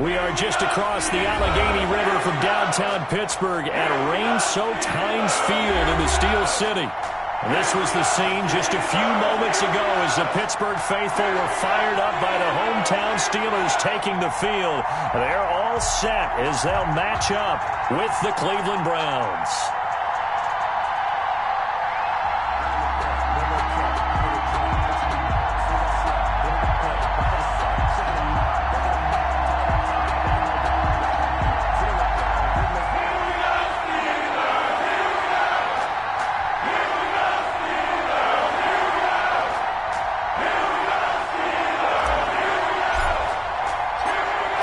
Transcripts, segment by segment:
We are just across the Allegheny River from downtown Pittsburgh at rain-soaked Heinz Field in the Steel City. This was the scene just a few moments ago as the Pittsburgh faithful were fired up by the hometown Steelers taking the field. They're all set as they'll match up with the Cleveland Browns.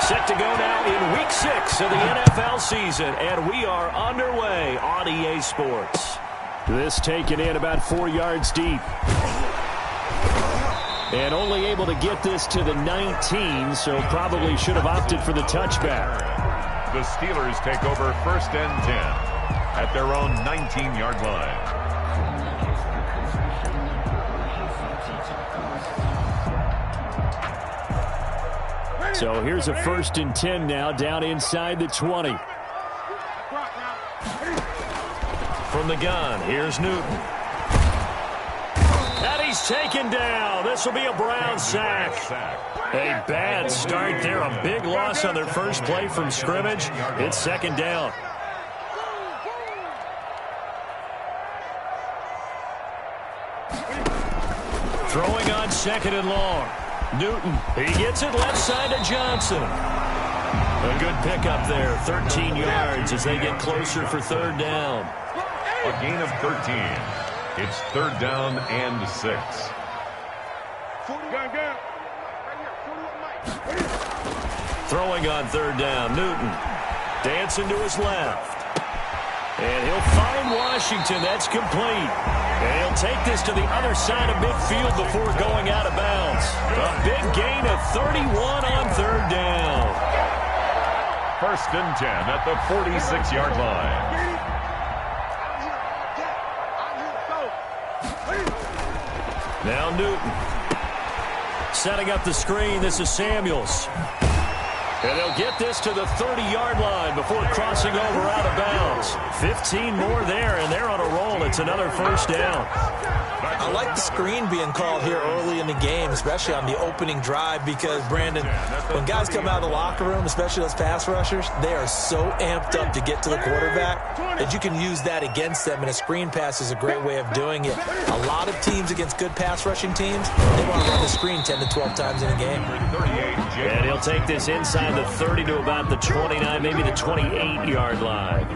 Set to go now in Week 6 of the NFL season, and we are underway on EA Sports. This taken in about 4 yards deep. And only able to get this to the 19, so probably should have opted for the touchback. The Steelers take over 1st and 10 at their own 19-yard line. So here's a 1st and 10 now, down inside the 20. From the gun, here's Newton. And he's taken down. This will be a Brown sack. A bad start there, a big loss on their first play from scrimmage. It's 2nd down. Throwing on 2nd and long. Newton, he gets it left side to Johnson. A good pickup there, 13 yards as they get closer for 3rd down. A gain of 13. It's 3rd down and 6. Throwing on 3rd down, Newton. Dancing to his left. And he'll find Washington. That's complete. And he'll take this to the other side of midfield before going out of bounds. A big gain of 31 on 3rd down. 1st and 10 at the 46-yard line. Now Newton. Setting up the screen. This is Samuels. And they'll get this to the 30-yard line before crossing over out of bounds. 15 more there, and they're on a roll. It's another 1st down. I like the screen being called here early in the game, especially on the opening drive, because, Brandon, when guys come out of the locker room, especially those pass rushers, they are so amped up to get to the quarterback that you can use that against them, and a screen pass is a great way of doing it. A lot of teams against good pass rushing teams, they want to run the screen 10 to 12 times in a game. And he'll take this inside the 30 to about the 29, maybe the 28-yard line.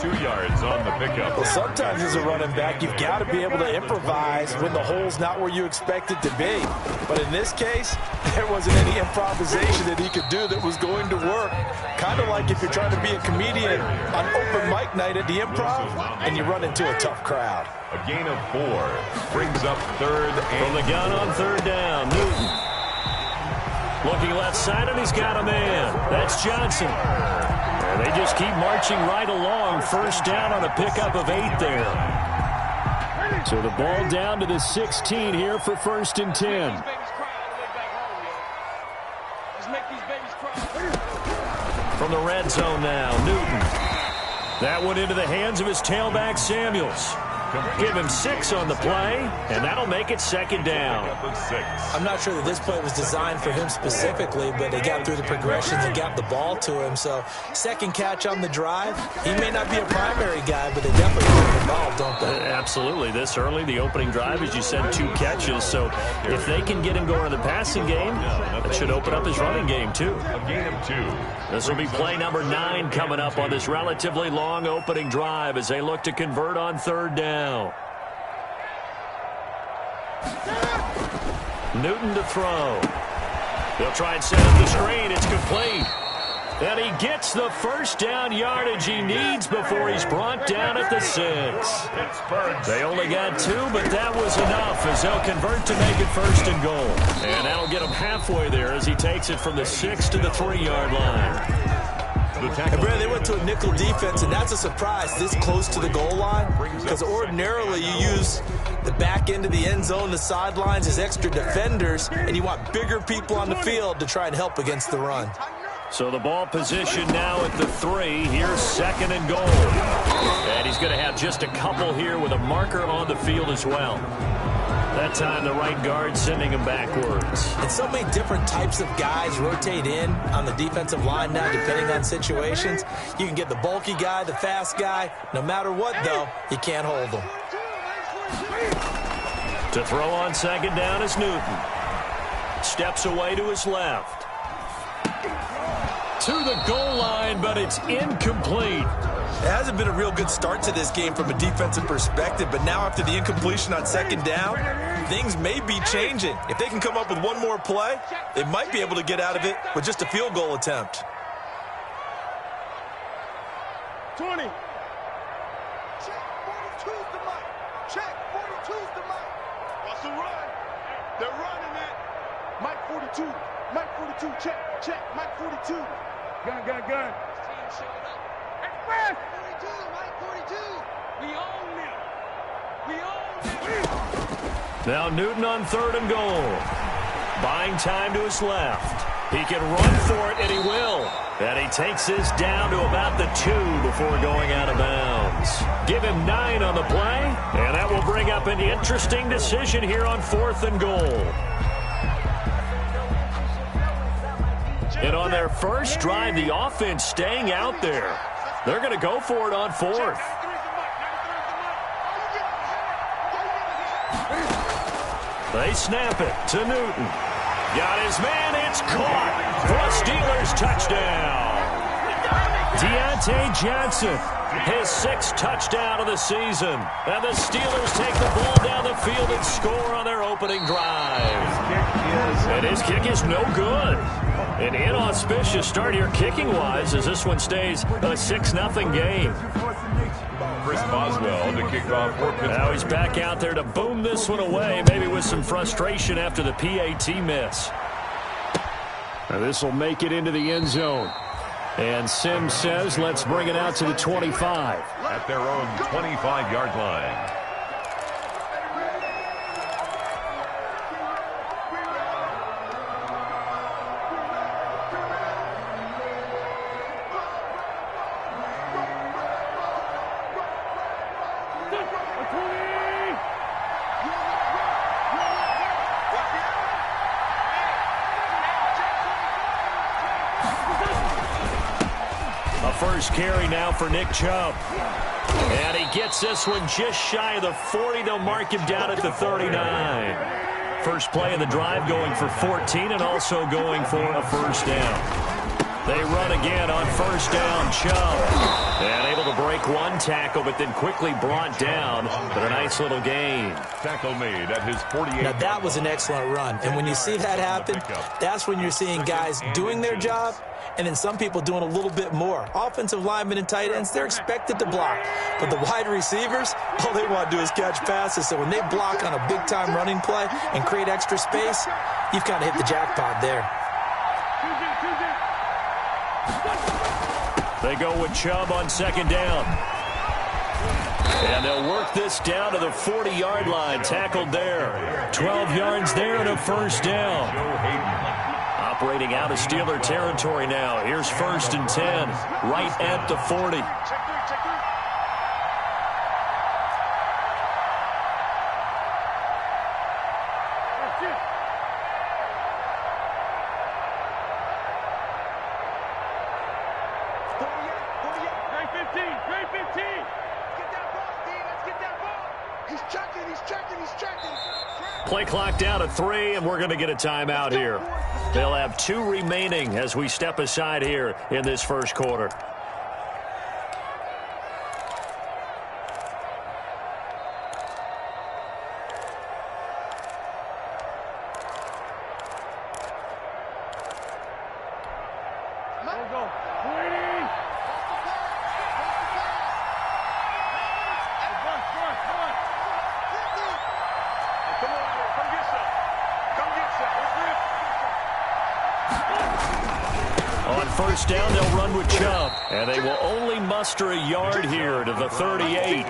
2 yards on the pickup. Well, sometimes as a running back, you've got to be able to improvise when the hole's not where you expect it to be. But in this case, there wasn't any improvisation that he could do that was going to work. Kind of like if you're trying to be a comedian on open mic night at the Improv and you run into a tough crowd. A gain of 4 brings up 3rd and... From the gun on 3rd down, Newton. Looking left side, and he's got a man. That's Johnson. And they just keep marching right along. 1st down on a pickup of 8 there. So the ball down to the 16 here for 1st and 10. From the red zone now, Newton. That one into the hands of his tailback, Samuels. Give him 6 on the play, and that'll make it 2nd down. I'm not sure that this play was designed for him specifically, but they got through the progressions and got the ball to him. So 2nd catch on the drive. He may not be a primary guy, but they definitely get him involved, don't they? Absolutely. This early, the opening drive, as you said, 2 catches. So if they can get him going in the passing game, that should open up his running game, too. A gain of 2. This will be play number 9 coming up on this relatively long opening drive as they look to convert on 3rd down. Newton to throw. They'll try and set up the screen. It's complete. And he gets the 1st down yardage he needs before he's brought down at the 6. They only got 2, but that was enough as they'll convert to make it 1st and goal. And that'll get him halfway there as he takes it from the 6 to the 3-yard line. And Brad, they went to a nickel defense, and that's a surprise this close to the goal line, because ordinarily you use the back end of the end zone, the sidelines as extra defenders, and you want bigger people on the field to try and help against the run. So the ball position now at the 3. Here's 2nd and goal. And he's going to have just a couple here with a marker on the field as well. That time the right guard sending him backwards. And so many different types of guys rotate in on the defensive line now depending on situations. You can get the bulky guy, the fast guy. No matter what, though, you can't hold them. To throw on 2nd down is Newton. Steps away to his left. To the goal line, but it's incomplete. It hasn't been a real good start to this game from a defensive perspective, but now after the incompletion on 2nd down, things may be changing. If they can come up with one more play, they might be able to get out of it with just a field goal attempt. 20. Check, 42's the mic. Check, 42's the mic. What's the run? They're running it. Mike 42. Mike 42. Check. Mike 42. Gun. Team showing up. Express. 42. Mike 42. We own them. Now Newton on 3rd and goal. Buying time to his left. He can run for it, and he will. And he takes this down to about the 2 before going out of bounds. Give him 9 on the play, and that will bring up an interesting decision here on 4th and goal. And on their first drive, the offense staying out there. They're going to go for it on 4th. They snap it to Newton. Got his man, it's caught for a Steelers touchdown. Deontay Johnson, his 6th touchdown of the season. And the Steelers take the ball down the field and score on their opening drive. And his kick is no good. An inauspicious start here kicking-wise as this one stays a 6-0 game. Chris Boswell to kick off for Pittsburgh. Now he's back out there to boom this one away, maybe with some frustration after the PAT miss. Now this will make it into the end zone. And Sims says, let's bring it out to the 25. At their own 25-yard line. First carry now for Nick Chubb. And he gets this one just shy of the 40. They'll mark him down at the 39. First play of the drive going for 14 and also going for a first down. They run again on first down. Chubb. And able to break one tackle, but then quickly brought down. But a nice little gain. Tackle made at his 48. Now that was an excellent run. And when you see that happen, that's when you're seeing guys doing their job and then some people doing a little bit more. Offensive linemen and tight ends, they're expected to block. But the wide receivers, all they want to do is catch passes. So when they block on a big-time running play and create extra space, you've kind of hit the jackpot there. They go with Chubb on second down. And they'll work this down to the 40-yard line. Tackled there. 12 yards there and a first down. Operating out of Steeler territory now. Here's first and 10. Right at the 40. Play clock down to 3, and we're going to get a timeout here. They'll have 2 remaining as we step aside here in this first quarter. On On first down, they'll run with Chubb. And they will only muster a yard here to the 38.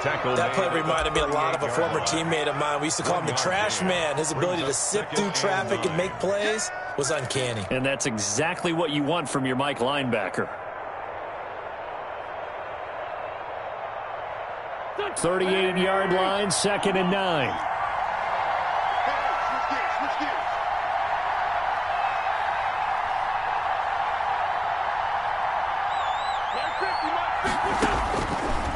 That play reminded me a lot of a former teammate of mine. We used to call him the trash man. His ability to sift through traffic and make plays was uncanny. And that's exactly what you want from your Mike linebacker. 38-yard line, 2nd and 9.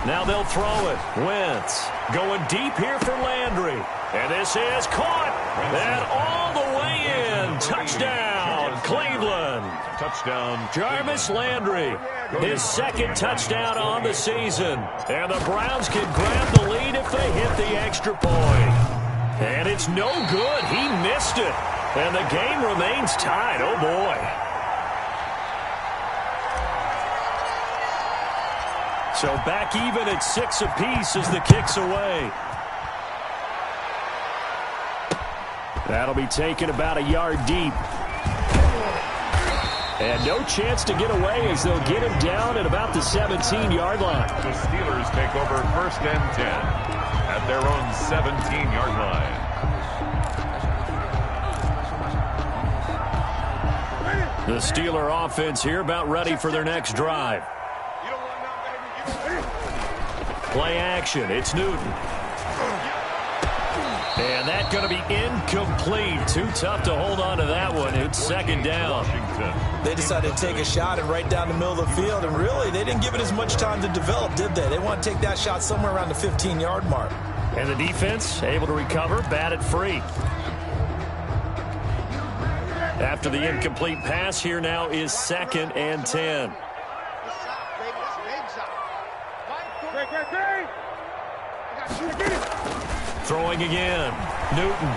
Now they'll throw it. Wentz going deep here for Landry. And this is caught. And all the way in. Touchdown, Cleveland. Touchdown, Jarvis Landry. His 2nd touchdown on the season. And the Browns can grab the lead if they hit the extra point. And it's no good. He missed it. And the game remains tied. Oh, boy. So back even at 6 apiece as the kick's away. That'll be taken about a yard deep. And no chance to get away as they'll get him down at about the 17-yard line. The Steelers take over 1st and 10 at their own 17-yard line. The Steeler offense here about ready for their next drive. Play action. It's Newton. And that's going to be incomplete. Too tough to hold on to that one. It's 2nd down. They decided to take a shot and right down the middle of the field, and really, they didn't give it as much time to develop, did they? They want to take that shot somewhere around the 15-yard mark. And the defense able to recover, batted free. After the incomplete pass, here now is 2nd and 10. Throwing again. Newton.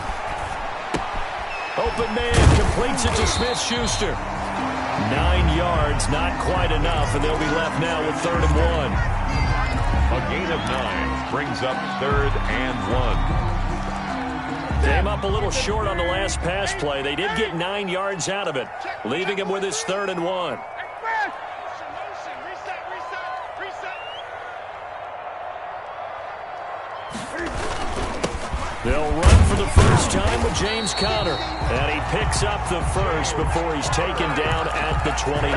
Open man completes it to Smith-Schuster. 9 yards, not quite enough, and they'll be left now with 3rd and 1. A gain of 9 brings up 3rd and 1. Came up a little short on the last pass play. They did get 9 yards out of it, leaving him with his 3rd and 1. They'll run for the first time with James Conner. And he picks up the first before he's taken down at the 29.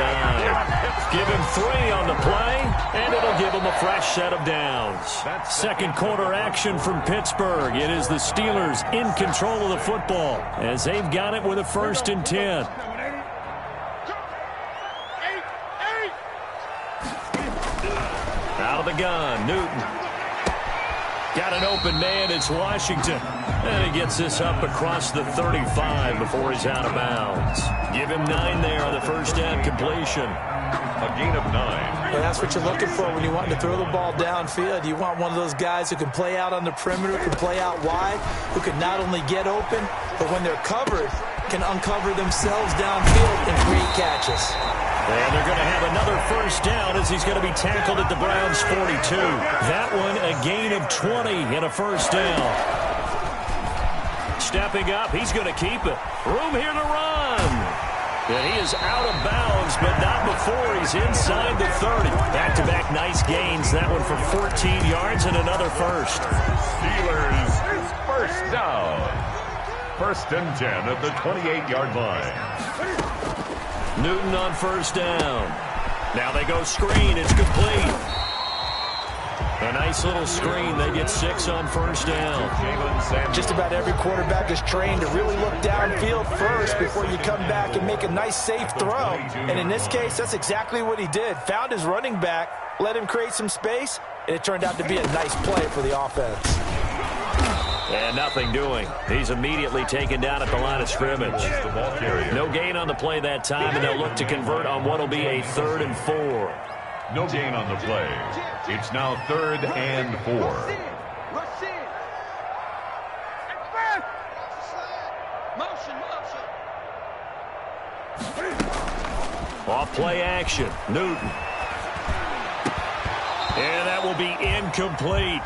Give him 3 on the play, and it'll give him a fresh set of downs. 2nd quarter action from Pittsburgh. It is the Steelers in control of the football as they've got it with a 1st and 10. Out of the gun, Newton. Got an open man, it's Washington. And he gets this up across the 35 before he's out of bounds. Give him 9 there on the 1st down completion. A gain of 9. Well, that's what you're looking for when you want to throw the ball downfield. You want one of those guys who can play out on the perimeter, can play out wide, who can not only get open, but when they're covered, can uncover themselves downfield and create catches. And they're going to have another 1st down as he's going to be tackled at the Browns' 42. That one a gain of 20 and a 1st down. Stepping up, he's going to keep it. Room here to run. And he is out of bounds, but not before he's inside the 30. Back-to-back nice gains. That one for 14 yards and another 1st. Steelers 1st down. 1st and 10 at the 28-yard line. Newton on 1st down. Now they go screen. It's complete. A nice little screen. They get 6 on 1st down. Just about every quarterback is trained to really look downfield first before you come back and make a nice, safe throw. And in this case, that's exactly what he did. Found his running back, let him create some space, and it turned out to be a nice play for the offense. And nothing doing. He's immediately taken down at the line of scrimmage. No gain on the play that time, and they'll look to convert on what will be a 3rd and 4. No gain on the play. It's now 3rd and 4. Off play action. Newton. And that will be incomplete.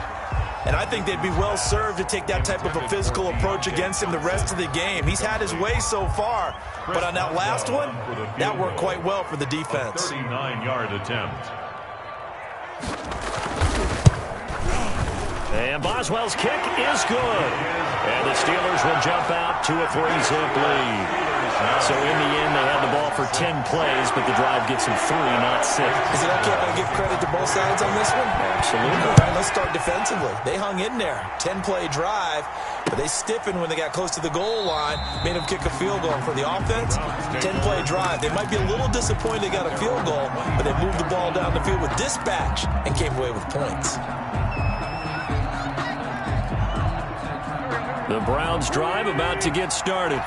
And I think they'd be well served to take that type of a physical approach against him the rest of the game. He's had his way so far, but on that last one, that worked quite well for the defense. 39-yard attempt. And Boswell's kick is good. And the Steelers will jump out to a 3-zip lead. So in the end, they had the ball for 10 plays, but the drive gets them 3, not 6. Is it okay if I give credit to both sides on this one? Absolutely. All right, let's start defensively. They hung in there. 10-play drive, but they stiffened when they got close to the goal line, made them kick a field goal. For the offense, 10-play drive. They might be a little disappointed they got a field goal, but they moved the ball down the field with dispatch and came away with points. The Browns' drive about to get started.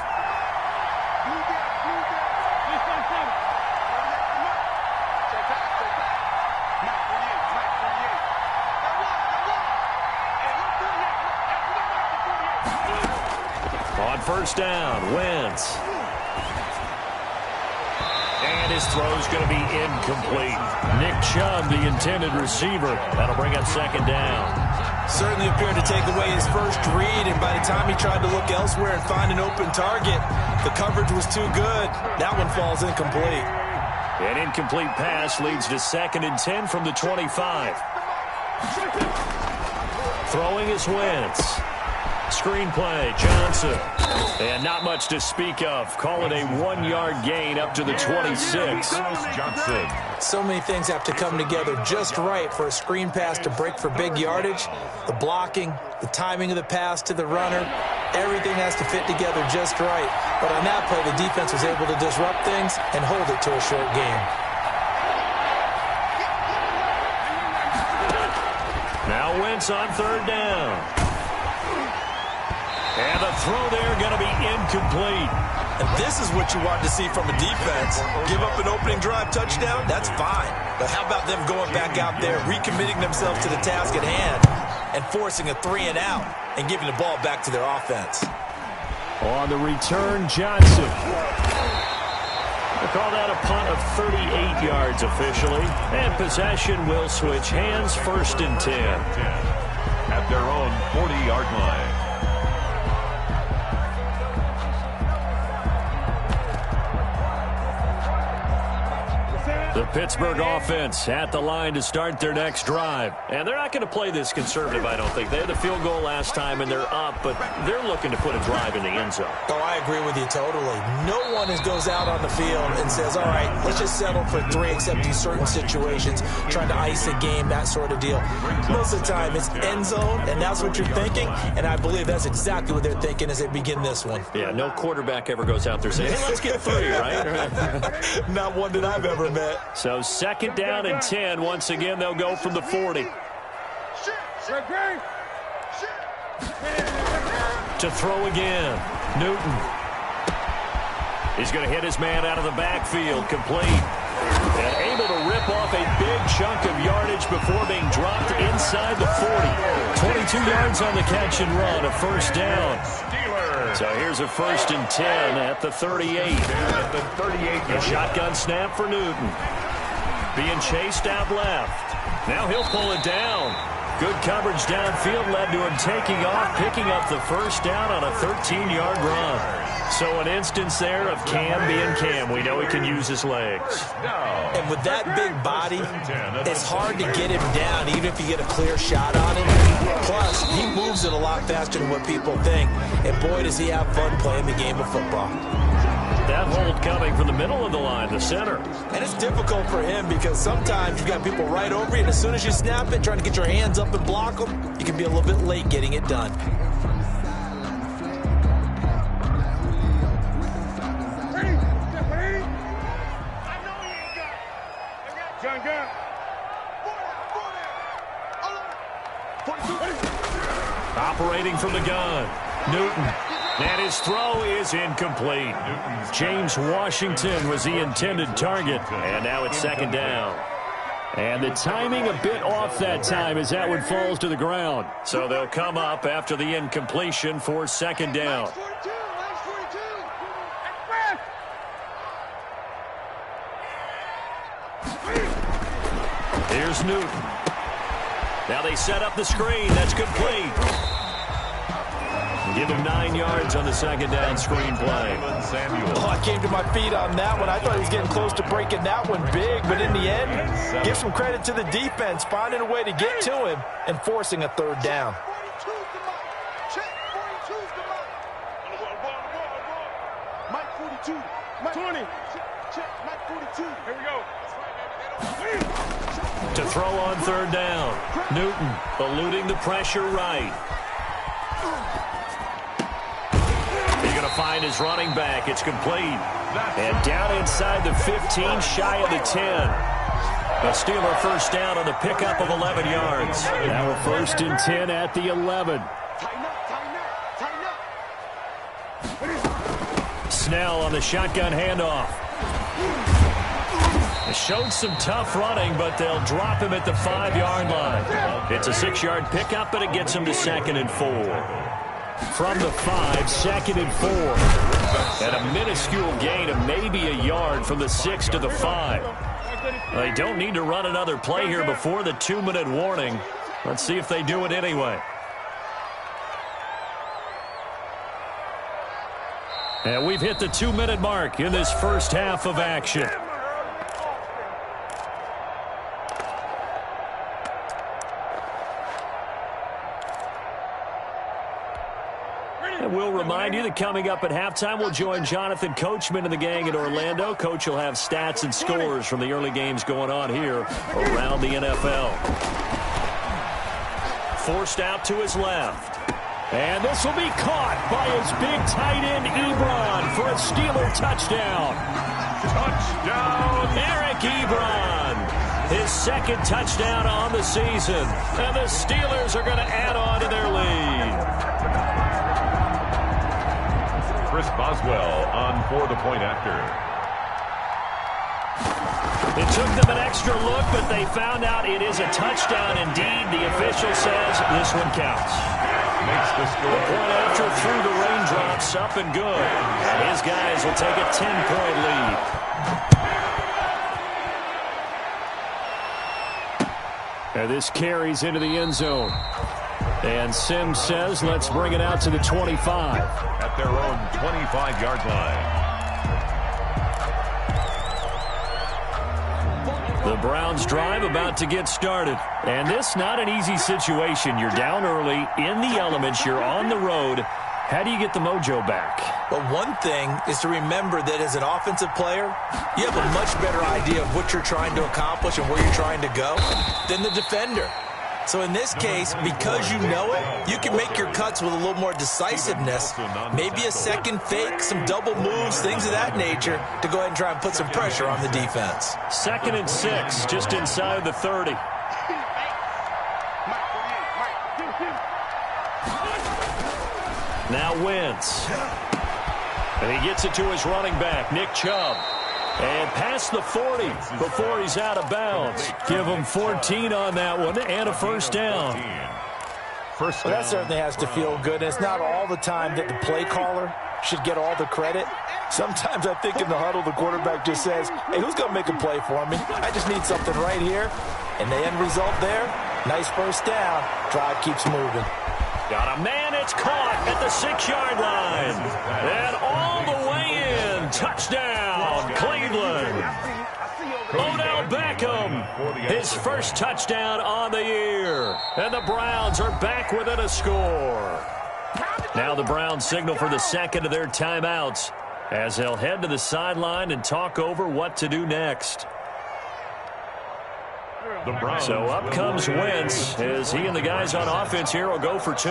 On first down, Wentz. And his throw's going to be incomplete. Nick Chubb, the intended receiver. That'll bring up second down. Certainly appeared to take away his first read, and by the time he tried to look elsewhere and find an open target, the coverage was too good. That one falls incomplete. An incomplete pass leads to 2nd and 10 from the 25. Throwing is Wentz. Screen play, Johnson. And not much to speak of. Call it a 1-yard gain up to the 26. Johnson. So many things have to come together just right for a screen pass to break for big yardage. The blocking, the timing of the pass to the runner, everything has to fit together just right. But on that play, the defense was able to disrupt things and hold it to a short game. Now Wentz on 3rd down. And the throw there going to be incomplete. And this is what you want to see from a defense. Give up an opening drive touchdown, that's fine. But how about them going back out there, recommitting themselves to the task at hand, and forcing a 3-and-out and giving the ball back to their offense? On the return, Johnson. We'll call that a punt of 38 yards officially. And possession will switch hands, 1st and 10. At their own 40-yard line. The Pittsburgh offense at the line to start their next drive. And they're not going to play this conservative, I don't think. They had the field goal last time, and they're up, but they're looking to put a drive in the end zone. Oh, I agree with you totally. No one goes out on the field and says, all right, let's just settle for 3, except in certain situations, trying to ice a game, that sort of deal. Most of the time, it's end zone, and that's what you're thinking, and I believe that's exactly what they're thinking as they begin this one. Yeah, no quarterback ever goes out there saying, hey, let's get 3, right? Not one that I've ever met. So 2nd down and 10. Once again, they'll go from the 40. To throw again. Newton. He's going to hit his man out of the backfield. Complete. And able to rip off a big chunk of yardage before being dropped inside the 40. 22 yards on the catch and run. A 1st down. So here's a 1st and 10 at the 38. At the 38. A shotgun snap for Newton. Being chased out left. Now he'll pull it down. Good coverage downfield led to him taking off, picking up the 1st down on a 13-yard run. So an instance there of Cam being Cam. We know he can use his legs. And with that big body, it's hard to get him down, even if you get a clear shot on him. Plus, he moves it a lot faster than what people think. And boy, does he have fun playing the game of football. That hold coming from the middle of the line, the center. And it's difficult for him because sometimes you've got people right over you, and as soon as you snap it, trying to get your hands up and block them, you can be a little bit late getting it done. Operating from the gun, Newton. And his throw is incomplete. James Washington was the intended target. And now it's 2nd down. And the timing a bit off that time as that one falls to the ground. So they'll come up after the incompletion for 2nd down. Here's Newton. Now they set up the screen. That's complete. Give him 9 yards on the second down screen play. Oh, I came to my feet on that one. I thought he was getting close to breaking that one big, but in the end, give some credit to the defense, finding a way to get to him and forcing a third down. Mike 42. Mike 20. Check. Mike 42. Here we go. To throw on third down. Newton eluding the pressure right. He's going to find his running back. It's complete. And down inside the 15, shy of the 10. A Steeler first down on the pickup of 11 yards. Now a 1st and 10 at the 11. Snell on the shotgun handoff. Showed some tough running, but they'll drop him at the 5-yard line. It's a 6-yard pickup, but it gets him to 2nd and 4. From the 5, 2nd and 4. And a minuscule gain of maybe a yard from the 6 to the 5. They don't need to run another play here before the 2-minute warning. Let's see if they do it anyway. And we've hit the 2-minute mark in this first half of action. And we'll remind you that coming up at halftime, we'll join Jonathan Coachman and the gang in Orlando. Coach will have stats and scores from the early games going on here around the NFL. Forced out to his left. And this will be caught by his big tight end, Ebron, for a Steeler touchdown. Touchdown! Eric Ebron, his 2nd touchdown on the season. And the Steelers are going to add on to their lead. Chris Boswell on for the point after. It took them an extra look, but they found out it is a touchdown indeed. The official says this one counts. Makes the score. The point after through the raindrops, up and good. And his guys will take a 10-point lead. And this carries into the end zone. And Sims says, let's bring it out to the 25. At their own 25-yard line. The Browns drive about to get started. And this not an easy situation. You're down early, in the elements, you're on the road. How do you get the mojo back? Well, one thing is to remember that as an offensive player, you have a much better idea of what you're trying to accomplish and where you're trying to go than the defender. So in this case, because you know it, you can make your cuts with a little more decisiveness. Maybe a second fake, some double moves, things of that nature to go ahead and try and put some pressure on the defense. 2nd and 6, just inside the 30. Now Wentz. And he gets it to his running back, Nick Chubb. And past the 40 before he's out of bounds. Give him 14 on that one and a first down. Well, that certainly has to feel good. It's not all the time that the play caller should get all the credit. Sometimes I think in the huddle, the quarterback just says, hey, who's going to make a play for me? I just need something right here. And the end result there, nice first down. Drive keeps moving. Got a man, it's caught at the 6-yard line. And all the way in. Touchdown, Cleveland. Odell Beckham, his first touchdown on the year. And the Browns are back within a score. Now the Browns signal for the 2nd of their timeouts as they'll head to the sideline and talk over what to do next. So up comes Wentz as he and the guys on offense here will go for 2.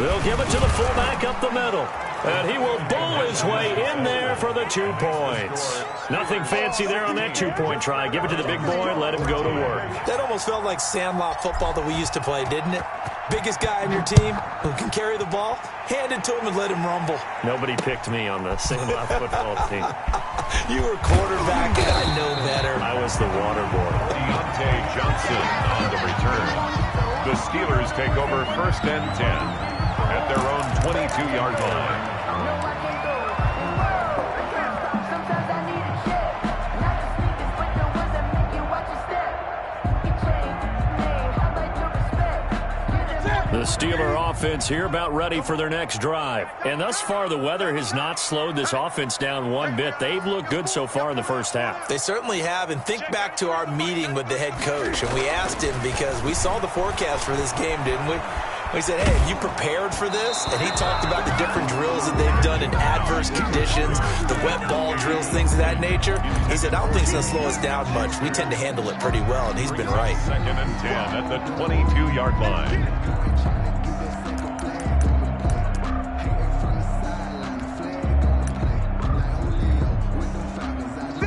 They'll give it to the fullback up the middle. And he will bowl his way in there for the 2 points. Nothing fancy there on that 2-point try. Give it to the big boy and let him go to work. That almost felt like sandlot football that we used to play, didn't it? Biggest guy on your team who can carry the ball, hand it to him and let him rumble. Nobody picked me on the sandlot football team. You were quarterback, and I know better. I was the water boy. Deontay Johnson on the return. The Steelers take over 1st and 10 at their own 22-yard line. The Steeler offense here about ready for their next drive. And thus far, the weather has not slowed this offense down one bit. They've looked good so far in the first half. They certainly have. And think back to our meeting with the head coach. And we asked him because we saw the forecast for this game, didn't we? We said, hey, have you prepared for this? And he talked about the different drills that they've done in adverse conditions, the wet ball drills, things of that nature. He said, I don't think it's going to slow us down much. We tend to handle it pretty well, and he's been right. 2nd and 10 at the 22-yard line.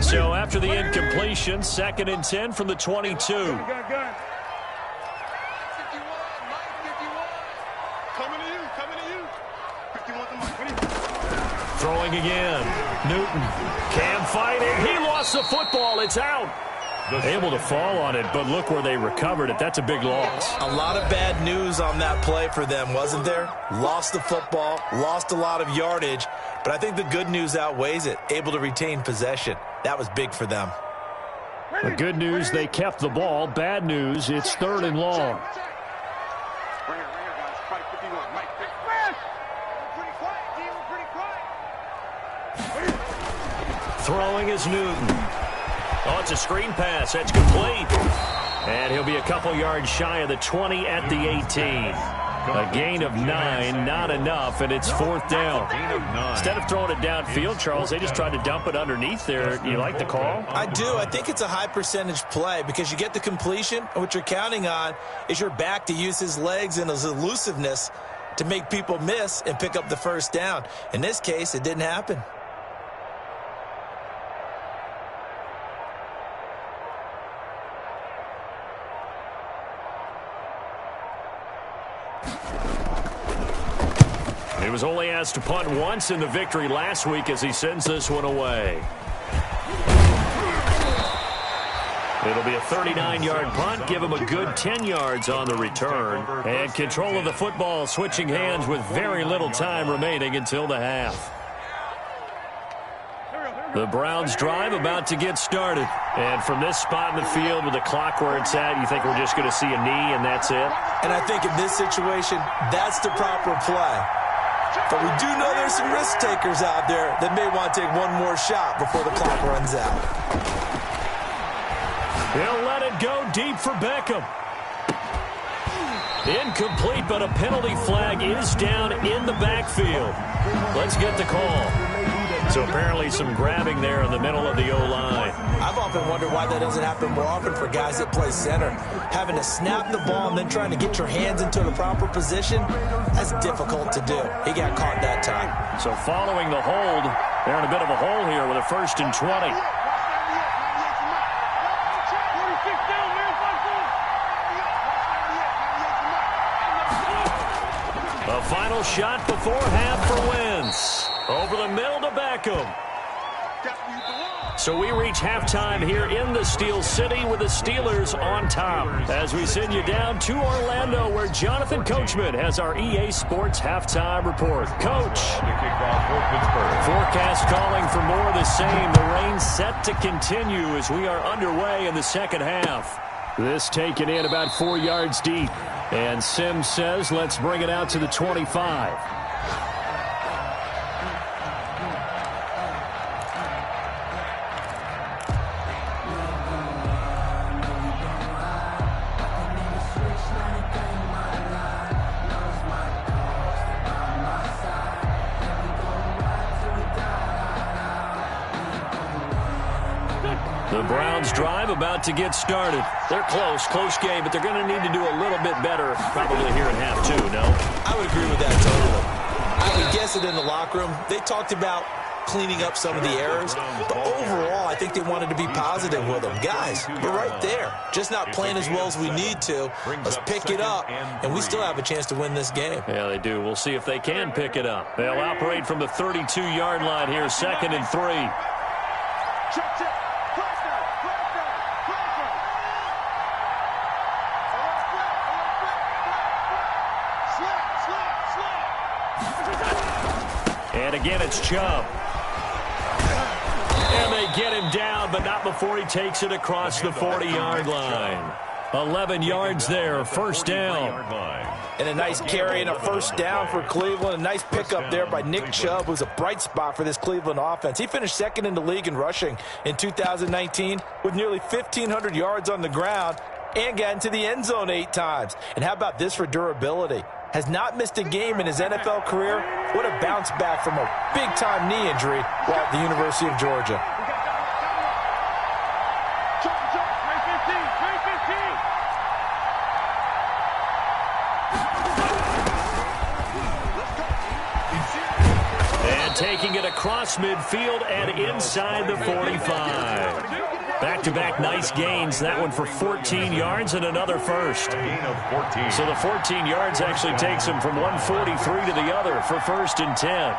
So after the incompletion, 2nd and 10 from the 22. Throwing again. Newton can fight it. He lost the football. It's out. Able to fall on it, but look where they recovered it. That's a big loss. A lot of bad news on that play for them, wasn't there? Lost the football, lost a lot of yardage, but I think the good news outweighs it. Able to retain possession. That was big for them. The good news, they kept the ball. Bad news, it's 3rd and long. Throwing is Newton. Oh, it's a screen pass. That's complete. And he'll be a couple yards shy of the 20 at the 18. A gain of 9, not enough, and it's 4th down. Instead of throwing it downfield, Charles, they just tried to dump it underneath there. You like the call? I do. I think it's a high percentage play because you get the completion, and what you're counting on is your back to use his legs and his elusiveness to make people miss and pick up the 1st down. In this case, it didn't happen. He was only asked to punt once in the victory last week as he sends this one away. It'll be a 39-yard punt. Give him a good 10 yards on the return. And control of the football switching hands with very little time remaining until the half. The Browns drive about to get started. And from this spot in the field with the clock where it's at, you think we're just going to see a knee and that's it? And I think in this situation, that's the proper play. But we do know there's some risk takers out there that may want to take one more shot before the clock runs out. He'll let it go deep for Beckham. Incomplete, but a penalty flag is down in the backfield. Let's get the call. So apparently some grabbing there in the middle of the O-line. I've often wondered why that doesn't happen more often for guys that play center. Having to snap the ball and then trying to get your hands into the proper position, that's difficult to do. He got caught that time. So following the hold, they're in a bit of a hole here with a 1st and 20. A final shot before half for Wentz. Over the middle to Beckham. So we reach halftime here in the Steel City with the Steelers on top. As we send you down to Orlando where Jonathan Coachman has our EA Sports halftime report. Coach. Forecast calling for more of the same. The rain set to continue as we are underway in the 2nd half. This taken in about 4 yards deep. And Sims says, let's bring it out to the 25. The Browns drive about to get started. They're close game, but they're going to need to do a little bit better probably here in half 2, no? I would agree with that totally. I would guess it in the locker room. They talked about cleaning up some of the errors, but overall, I think they wanted to be positive with them. Guys, we're right there. Just not playing as well as we need to. Let's pick it up, and we still have a chance to win this game. Yeah, they do. We'll see if they can pick it up. They'll operate from the 32-yard line here, 2nd and 3. Check. And again, it's Chubb. And they get him down, but not before he takes it across the 40-yard line. 11 yards there, first down. And a nice carry and a first down for Cleveland. A nice pickup there by Nick Chubb, who's a bright spot for this Cleveland offense. He finished second in the league in rushing in 2019 with nearly 1,500 yards on the ground and got into the end zone 8 times. And how about this for durability? Has not missed a game in his NFL career. What a bounce back from a big-time knee injury while at the University of Georgia. And taking it across midfield and inside the 45. Back-to-back nice gains. That one for 14 yards and another first. So the 14 yards actually takes him from 143 to the other for first and 10.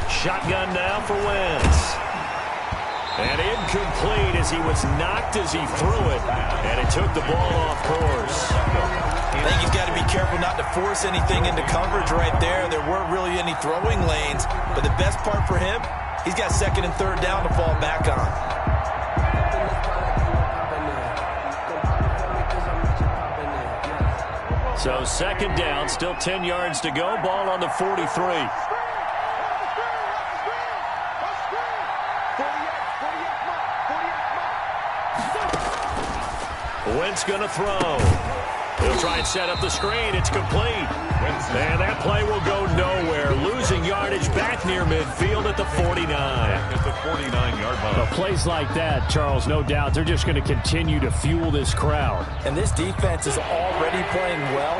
Shotgun now for Wentz. And incomplete as he was knocked as he threw it. And it took the ball off course. I think he's got to be careful not to force anything into coverage right there. There weren't really any throwing lanes. But the best part for him, he's got second and third down to fall back on. So second down, still 10 yards to go. Ball on the 43. Wentz going to throw. He'll try and set up the screen. It's complete. And that play will go nowhere. Losing yardage back near midfield at the 49. At the 49-yard line. Plays like that, Charles, no doubt, they're just going to continue to fuel this crowd. And this defense is already playing well,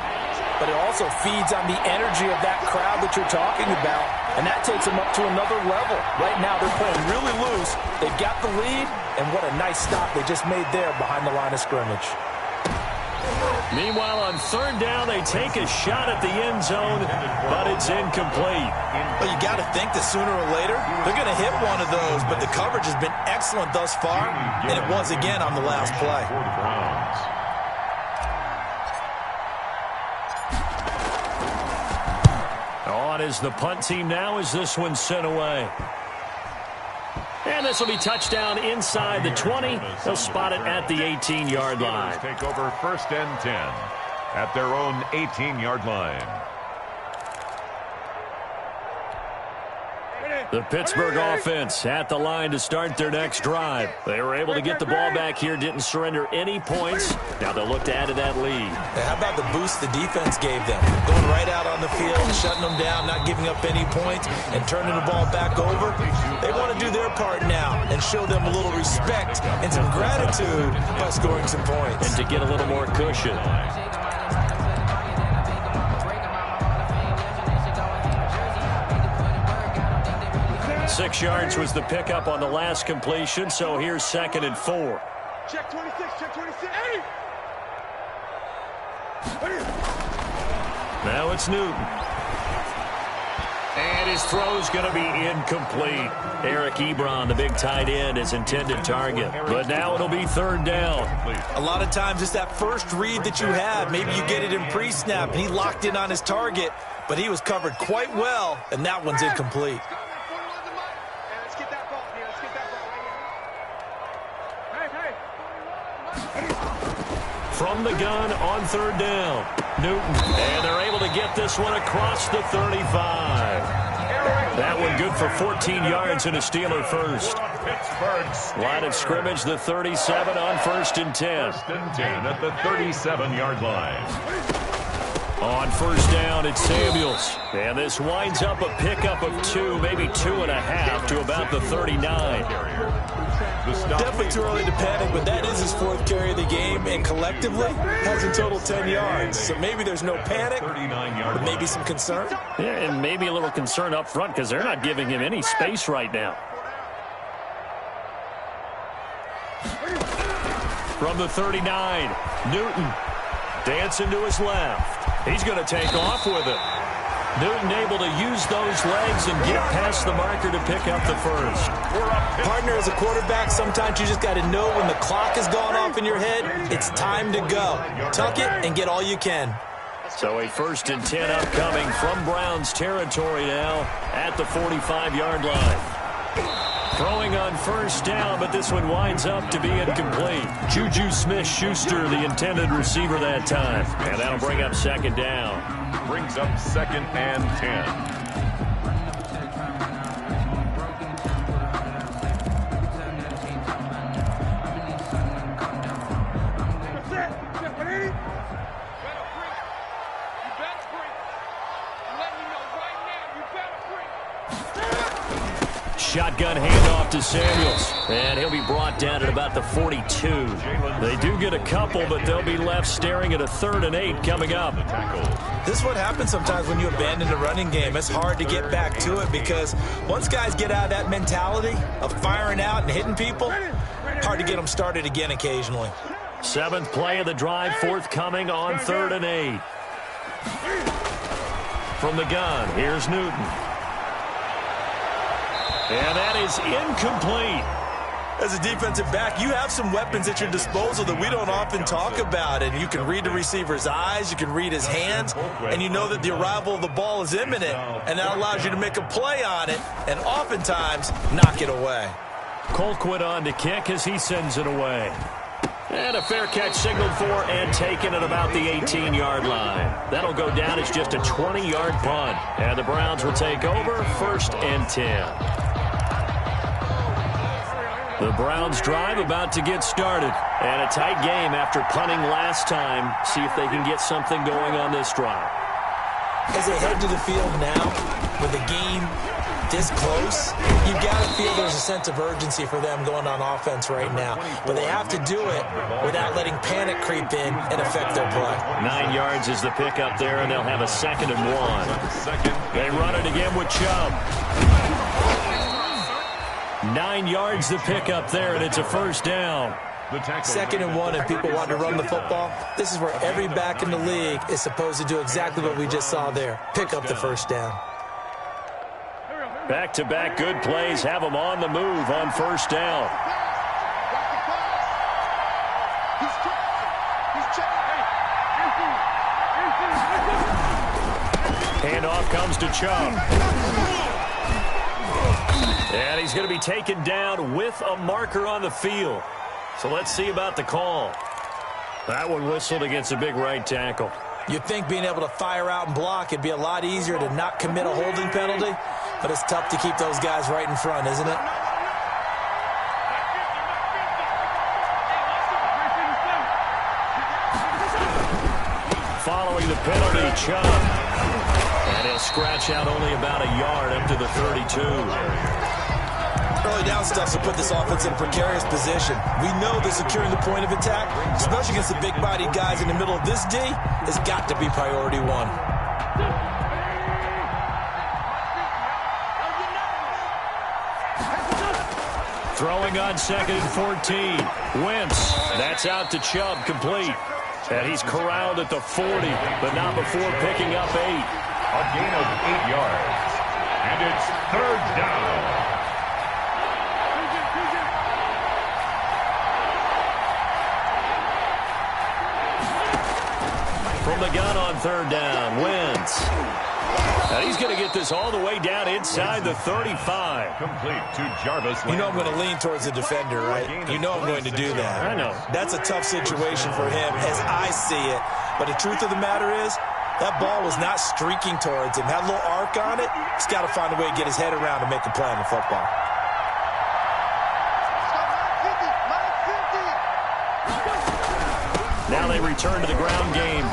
but it also feeds on the energy of that crowd that you're talking about, and that takes them up to another level. Right now, they're playing really loose. They've got the lead, and what a nice stop they just made there behind the line of scrimmage. Meanwhile, on third down, they take a shot at the end zone, but it's incomplete. Well, you got to think that sooner or later, they're going to hit one of those, but the coverage has been excellent thus far, and it was again on the last play. On is the punt team now as this one's sent away. And this will be touchdown inside the 20. They'll spot it at the 18-yard line. Take over first and 10 at their own 18-yard line. The Pittsburgh offense at the line to start their next drive. They were able to get the ball back here, didn't surrender any points. Now they'll look to add to that lead. How about the boost the defense gave them? Going right out on the field, shutting them down, not giving up any points, and turning the ball back over. They want to do their part now and show them a little respect and some gratitude by scoring some points. And to get a little more cushion. 6 yards was the pickup on the last completion, so here's second and 4. Check 26, check 26. Hey! Now it's Newton. And his throw's going to be incomplete. Eric Ebron, the big tight end, is intended target. But now it'll be third down. A lot of times it's that first read that you have. Maybe you get it in pre-snap, and he locked in on his target, but he was covered quite well, and that one's incomplete. From the gun on third down, Newton. And they're able to get this one across the 35. That one good for 14 yards and a Steeler first. Line of scrimmage, the 37 on first and 10. First and 10 at the 37-yard line. On first down, it's Samuels. And this winds up a pickup of 2, maybe 2.5 to about the 39. Definitely too early to panic, but that is his 4th carry of the game, and collectively has in total 10 yards. So maybe there's no panic, but maybe some concern. Yeah, and maybe a little concern up front because they're not giving him any space right now. From the 39, Newton dancing to his left. He's going to take off with it. Newton able to use those legs and get past the marker to pick up the first. Partner, as a quarterback, sometimes you just got to know when the clock has gone off in your head, it's time to go. Tuck it and get all you can. So a first and 10 upcoming from Browns territory now at the 45-yard line. Throwing on first down, but this one winds up to be incomplete. Juju Smith-Schuster, the intended receiver that time. And that'll bring up second down. Brings up 2nd and 10. Shotgun handoff to Samuels, and he'll be brought down at about the 42. They do get a couple, but they'll be left staring at a 3rd and 8 coming up. This is what happens sometimes when you abandon the running game. It's hard to get back to it because once guys get out of that mentality of firing out and hitting people, hard to get them started again occasionally. 7th play of the drive forthcoming on 3rd and 8. From the gun, here's Newton. And that is incomplete. As a defensive back, you have some weapons at your disposal that we don't often talk about. And you can read the receiver's eyes, you can read his hands, and you know that the arrival of the ball is imminent. And that allows you to make a play on it and oftentimes knock it away. Colquitt on to kick as he sends it away. And a fair catch signaled for and taken at about the 18-yard line. That'll go down as just a 20-yard punt. And the Browns will take over 1st and 10. The Browns drive about to get started. And a tight game after punting last time. See if they can get something going on this drive. As they head to the field now, with the game this close, you've got to feel there's a sense of urgency for them going on offense right now. But they have to do it without letting panic creep in and affect their play. 9 yards is the pickup there, and they'll have a 2nd and 1. They run it again with Chubb. 9 yards the pickup there, and it's a 1st down. 2nd and 1, and people want to run the football. This is where every back in the league is supposed to do exactly what we just saw there. Pick up the 1st down. Back-to-back good plays have them on the move on 1st down. Handoff comes to Chubb. And he's going to be taken down with a marker on the field. So let's see about the call. That one whistled against a big right tackle. You'd think being able to fire out and block, it'd be a lot easier to not commit a holding penalty, but it's tough to keep those guys right in front, isn't it? Following the penalty, Chubb. And he'll scratch out only about a yard up to the 32. Early down stuff will put this offense in a precarious position. We know that securing the point of attack, especially against the big-bodied guys in the middle of this D, has got to be priority 1. Throwing on 2nd and 14. Wentz. That's out to Chubb, complete. And he's corralled at the 40, but not before picking up 8. A gain of 8 yards. And it's 3rd down. From the gun on 3rd down, Wentz. And he's going to get this all the way down inside the 35. Complete to Jarvis. You know I'm going to lean towards the defender, right? You know I'm going to do that. I know. That's a tough situation for him as I see it. But the truth of the matter is, that ball was not streaking towards him. Had a little arc on it. He's got to find a way to get his head around and make a play on the football. Now they return to the ground game.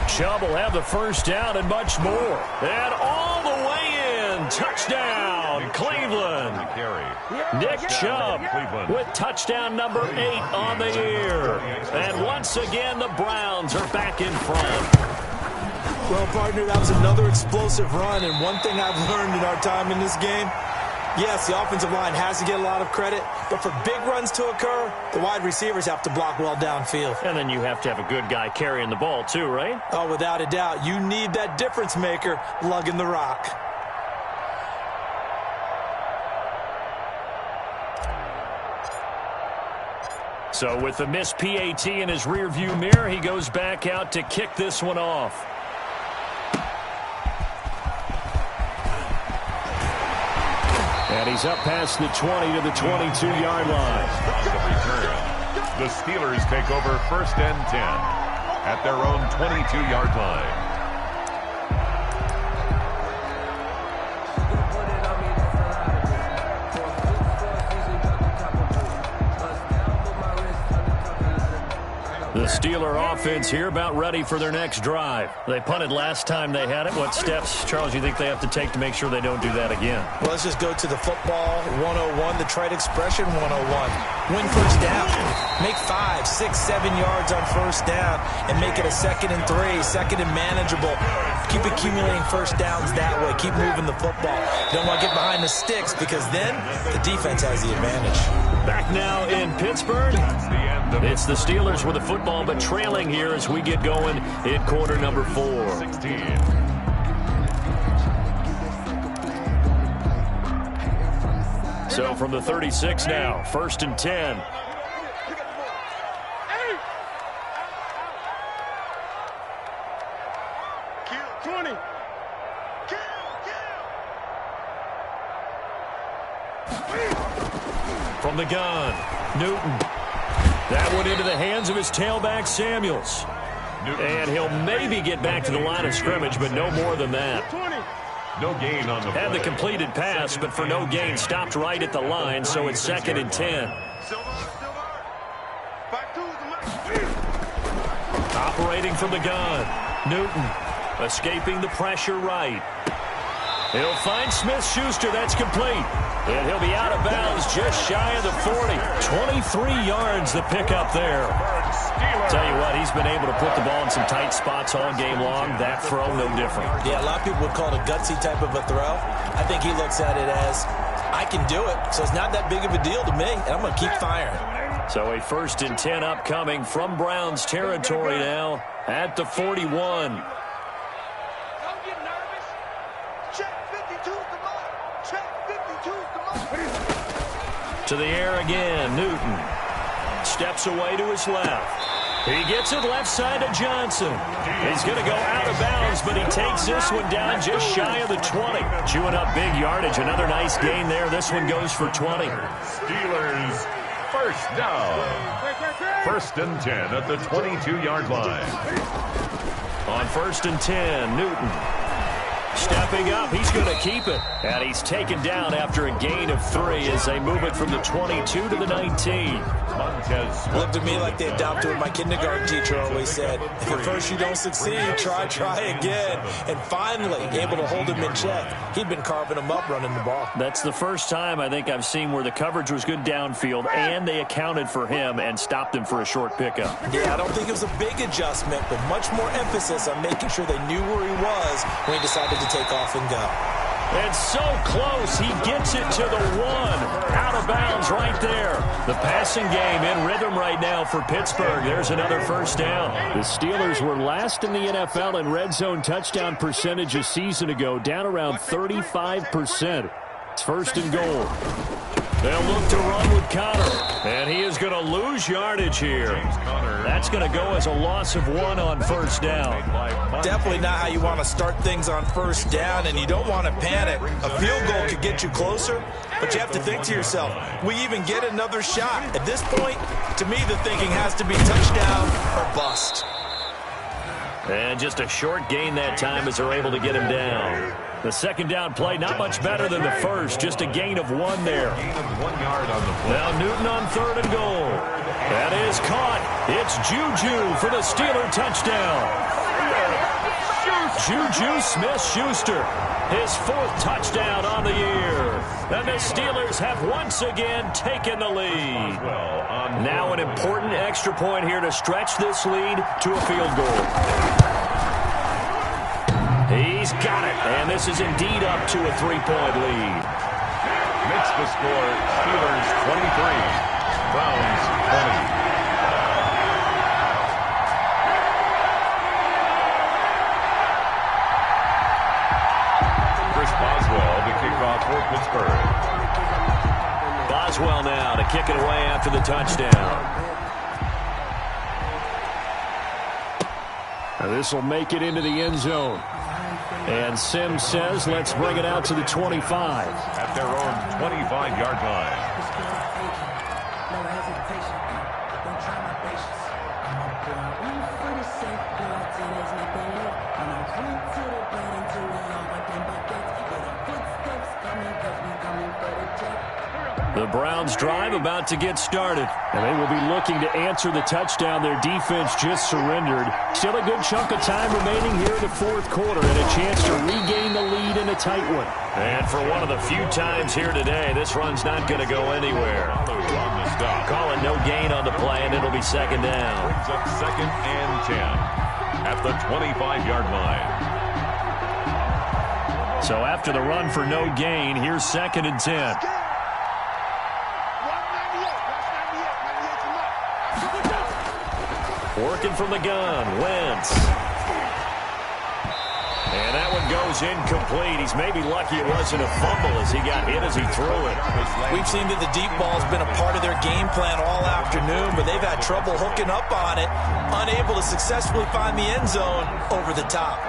Chubb will have the 1st down and much more. And all the way in. Touchdown, Cleveland. Nick Chubb with touchdown number 8 on the year. And once again, the Browns are back in front. Well, partner, that was another explosive run. And one thing I've learned in our time in this game, yes, the offensive line has to get a lot of credit, but for big runs to occur, the wide receivers have to block well downfield. And then you have to have a good guy carrying the ball too, right? Oh, without a doubt. You need that difference maker lugging the rock. So with the missed PAT in his rearview mirror, he goes back out to kick this one off. And he's up past the 20 to the 22-yard line. On the return, the Steelers take over 1st and 10 at their own 22-yard line. The Steeler offense here about ready for their next drive. They punted last time they had it. What steps, Charles, you think they have to take to make sure they don't do that again? Well, let's just go to the football 101, the trite expression 101. Win first down. Make 5, 6, 7 yards on first down and make it a 2nd and 3, 2nd and manageable. Keep accumulating first downs that way. Keep moving the football. You don't want to get behind the sticks because then the defense has the advantage. Back now in Pittsburgh. It's the Steelers with the football, but trailing here as we get going in quarter number 4. 16. So from the 36 now, 1st and 10. From the gun, Newton. That one into the hands of his tailback, Samuels. And he'll maybe get back to the line of scrimmage, but no more than that. No gain on the play. Had the completed pass, but for no gain, stopped right at the line, so it's 2nd and 10. Operating from the gun, Newton. Escaping the pressure right. He'll find Smith-Schuster. That's complete. And he'll be out of bounds just shy of the 40. 23 yards the pickup there. Tell you what, he's been able to put the ball in some tight spots all game long. That throw, no different. Yeah, a lot of people would call it a gutsy type of a throw. I think he looks at it as, I can do it, so it's not that big of a deal to me, and I'm going to keep firing. So a 1st and 10 upcoming from Browns territory now at the 41. To the air again, Newton. Steps away to his left. He gets it left side to Johnson. He's going to go out of bounds, but he takes this one down just shy of the 20. Chewing up big yardage. Another nice gain there. This one goes for 20. Steelers first down. 1st and 10 at the 22-yard line. On 1st and 10, Newton. Stepping up, he's going to keep it. And he's taken down after a gain of 3 as they move it from the 22 to the 19. Looked to me like they adopted what my kindergarten teacher always said. If at first you don't succeed, try again. And finally, able to hold him in check. He'd been carving him up running the ball. That's the first time I think I've seen where the coverage was good downfield and they accounted for him and stopped him for a short pickup. Yeah, I don't think it was a big adjustment, but much more emphasis on making sure they knew where he was when he decided to take off and go. And so close, he gets it to the 1. Out of bounds right there. The passing game in rhythm right now for Pittsburgh. There's another first down. The Steelers were last in the NFL in red zone touchdown percentage a season ago, down around 35%. It's 1st and goal. They'll look to run with Connor. And he is going to lose yardage here. That's going to go as a loss of 1 on first down. Definitely not how you want to start things on first down, and you don't want to panic. A field goal could get you closer, but you have to think to yourself, we even get another shot. At this point, to me, the thinking has to be touchdown or bust. And just a short gain that time as they're able to get him down. The second down play, not much better than the first. Just a gain of 1 there. Gain of 1 yard on the play. Now Newton on 3rd and goal. That is caught. It's Juju for the Steeler touchdown. Juju Smith-Schuster, his 4th touchdown on the year. And the Steelers have once again taken the lead. Now an important extra point here to stretch this lead to a field goal. He's got it, and this is indeed up to a 3-point lead. Makes the score Steelers 23, Browns 20. Chris Boswell to kick off for Pittsburgh. Boswell now to kick it away after the touchdown. Now this will make it into the end zone. And Sims says, let's bring it out to the 25. At their own 25-yard line. The Browns drive about to get started, and they will be looking to answer the touchdown their defense just surrendered. Still a good chunk of time remaining here in the fourth quarter and a chance to regain the lead in a tight one. And for one of the few times here today, this run's not going to go anywhere. On the stop. Call it no gain on the play, and it'll be second down. Brings up 2nd and 10 at the 25-yard line. So after the run for no gain, here's 2nd and 10. Working from the gun, Wentz. And that one goes incomplete. He's maybe lucky it wasn't a fumble as he got hit as he threw it. We've seen that the deep ball's been a part of their game plan all afternoon, but they've had trouble hooking up on it, unable to successfully find the end zone over the top.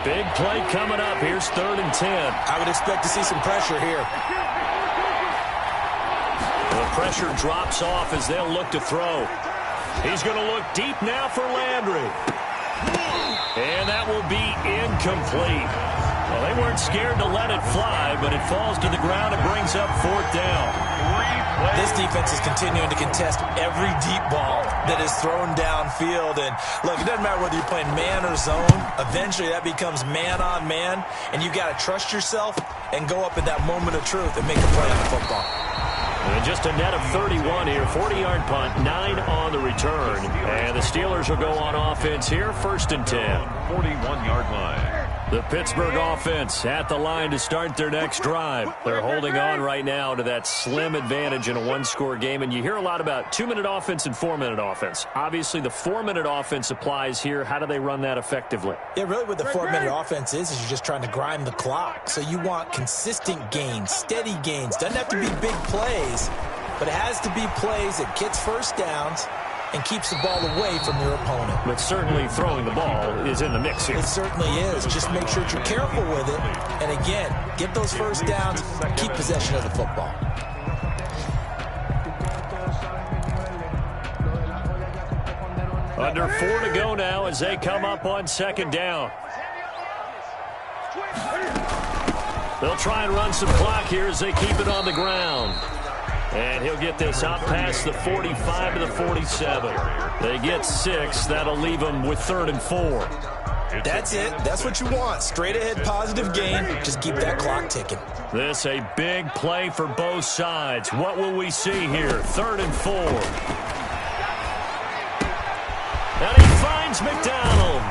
Big play coming up. Here's 3rd and 10. I would expect to see some pressure here. The pressure drops off as they'll look to throw. He's going to look deep now for Landry. And that will be incomplete. Well, they weren't scared to let it fly, but it falls to the ground and brings up 4th down. This defense is continuing to contest every deep ball that is thrown downfield. And, look, it doesn't matter whether you're playing man or zone. Eventually, that becomes man-on-man, and you've got to trust yourself and go up at that moment of truth and make a play on the football. And just a net of 31 here, 40-yard punt, 9 on the return. And the Steelers will go on offense here, 1st and 10. 41-yard line. The Pittsburgh offense at the line to start their next drive. They're holding on right now to that slim advantage in a one-score game. And you hear a lot about 2-minute offense and 4-minute offense. Obviously, the 4-minute offense applies here. How do they run that effectively? Yeah, really what the 4-minute offense is you're just trying to grind the clock. So you want consistent gains, steady gains. Doesn't have to be big plays, but it has to be plays that gets first downs and keeps the ball away from your opponent. But certainly throwing the ball is in the mix here. It certainly is. Just make sure that you're careful with it. And again, get those first downs, keep possession of the football. Under 4 to go now as they come up on 2nd down. They'll try and run some clock here as they keep it on the ground. And he'll get this out past the 45 to the 47. They get 6. That'll leave them with 3rd and 4. That's it. That's what you want. Straight ahead positive gain. Just keep that clock ticking. This a big play for both sides. What will we see here? 3rd and 4. And he finds McDonald.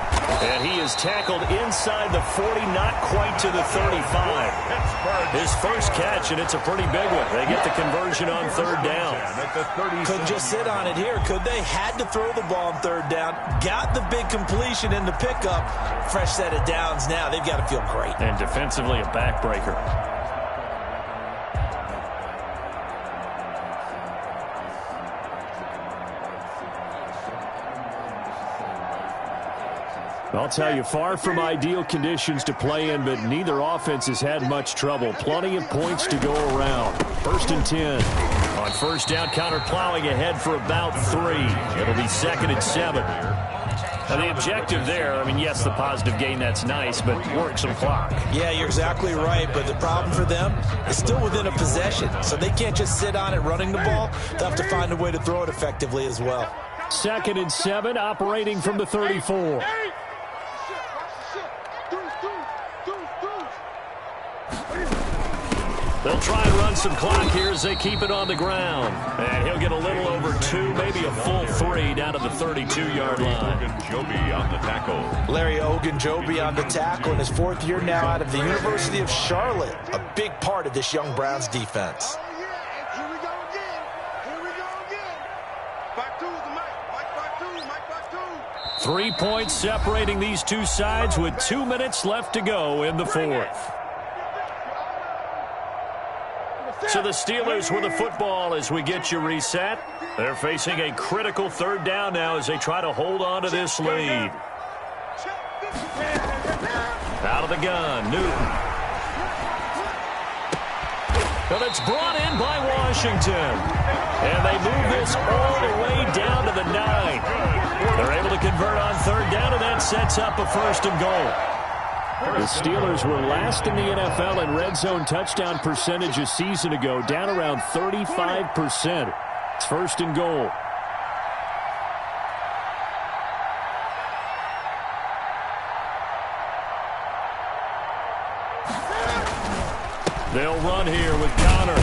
And he is tackled inside the 40, not quite to the 35. His first catch, and it's a pretty big one. They get the conversion on 3rd down. Couldn't just sit on it here, could they? Had to throw the ball on 3rd down. Got the big completion in the pickup. Fresh set of downs now. They've got to feel great. And defensively, a backbreaker. I'll tell you, far from ideal conditions to play in, but neither offense has had much trouble. Plenty of points to go around. 1st and 10. On 1st down, counter plowing ahead for about 3. It'll be 2nd and 7. Now, the objective there, I mean, yes, the positive gain, that's nice, but work some clock. Yeah, you're exactly right, but the problem for them is still within a possession, so they can't just sit on it running the ball. They'll have to find a way to throw it effectively as well. 2nd and 7, operating from the 34. They'll try and run some clock here as they keep it on the ground. And he'll get a little over 2, maybe a full 3 down to the 32-yard line. Ogunjobi on the tackle. Larry Ogunjobi on the tackle in his 4th year now out of the University of Charlotte. A big part of this young Browns defense. Here we go again. Here we go again. Back two is the mic. Back two. 3 points separating these two sides with 2 minutes left to go in the 4th. So the Steelers with the football as we get you reset. They're facing a critical third down now as they try to hold on to this lead. Out of the gun, Newton. But it's brought in by Washington. And they move this all the way down to the 9. They're able to convert on third down, and that sets up a 1st and goal. The Steelers were last in the NFL in red zone touchdown percentage a season ago, down around 35%. It's 1st and goal. They'll run here with Connor.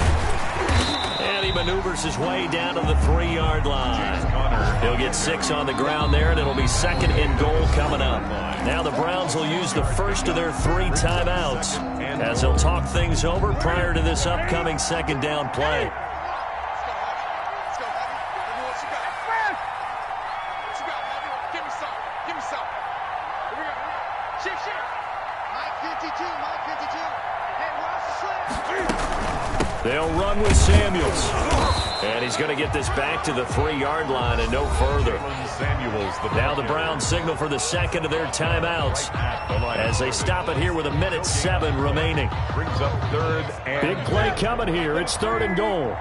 And he maneuvers his way down to the 3-yard line. He'll get 6 on the ground there, and it'll be 2nd and goal coming up. Now the Browns will use the first of their 3 timeouts as they'll talk things over prior to this upcoming 2nd down play. They'll run with Samuels. And he's going to get this back to the 3-yard line and no further. Now the Browns signal for the 2nd of their timeouts as they stop it here with 1:07 remaining. Brings up 3rd and big play coming here. It's 3rd and goal.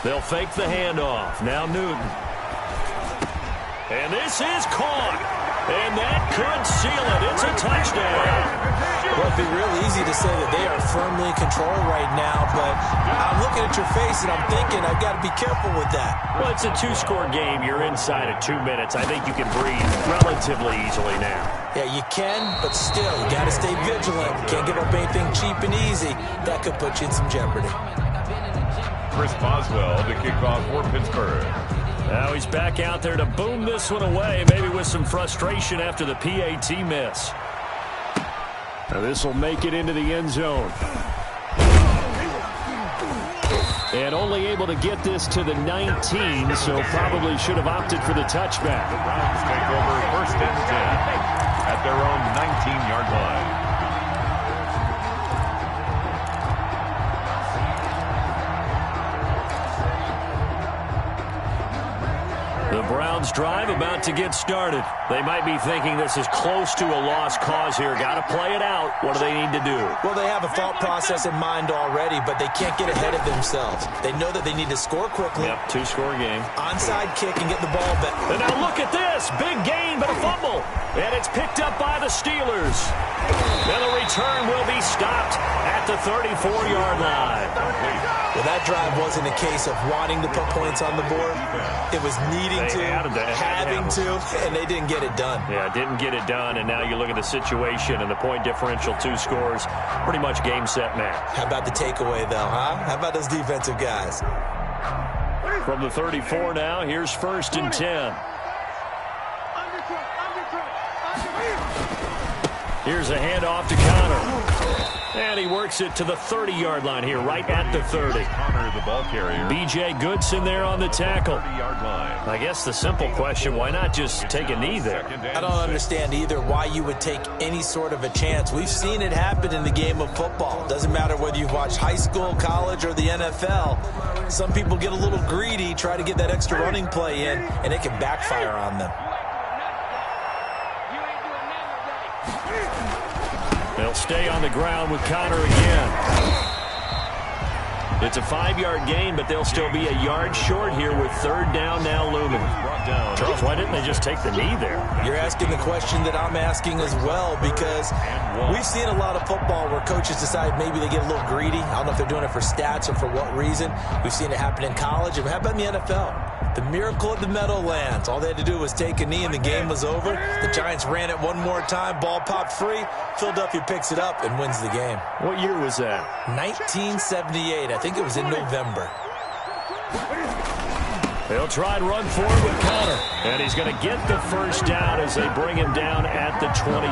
They'll fake the handoff. Now Newton. And this is caught. And that could seal it. It's a touchdown. Well, it'd be real easy to say that they are firmly in control right now, but I'm looking at your face and I'm thinking I've got to be careful with that. Well, it's a 2-score game. You're inside of 2 minutes. I think you can breathe relatively easily now. Yeah, you can, but still, you got to stay vigilant. Can't give up anything cheap and easy. That could put you in some jeopardy. Chris Boswell to kick off for Pittsburgh. Now he's back out there to boom this one away, maybe with some frustration after the PAT miss. Now this will make it into the end zone. And only able to get this to the 19, so probably should have opted for the touchback. The Browns take over 1st and 10 at their own 19-yard line. The Browns drive about to get started. They might be thinking this is close to a lost cause here. Got to play it out. What do they need to do? Well, they have a thought process in mind already, but they can't get ahead of themselves. They know that they need to score quickly. Yep, 2-score game. Onside kick and get the ball back. And now look at this. Big gain, but a fumble. And it's picked up by the Steelers. And the return will be stopped at the 34-yard line. Well, that drive wasn't a case of wanting to put points on the board. It was needing to, having to, and they didn't get it done. Yeah, didn't get it done, and now you look at the situation and the point differential, 2 scores, pretty much game, set, match. How about the takeaway, though, huh? How about those defensive guys? From the 34 now, here's 1st and 10. Here's a handoff to Connor. And he works it to the 30-yard line here, right at the 30. Connor, the ball carrier. B.J. Goodson there on the tackle. 30-yard line. I guess the simple question, why not just take a knee there? I don't understand either why you would take any sort of a chance. We've seen it happen in the game of football. Doesn't matter whether you've watched high school, college, or the NFL. Some people get a little greedy, try to get that extra running play in, and it can backfire on them. They'll stay on the ground with Connor again. It's a 5-yard gain, but they'll still be a yard short here with 3rd down now looming. Charles, why didn't they just take the knee there? You're asking the question that I'm asking as well, because we've seen a lot of football where coaches decide maybe they get a little greedy. I don't know if they're doing it for stats or for what reason. We've seen it happen in college. And how about in the NFL? The miracle of the Meadowlands. All they had to do was take a knee and the game was over. The Giants ran it one more time. Ball popped free. Philadelphia picks it up and wins the game. What year was that? 1978. I think it was in November. They'll try and run forward with Connor. And he's going to get the 1st down as they bring him down at the 23.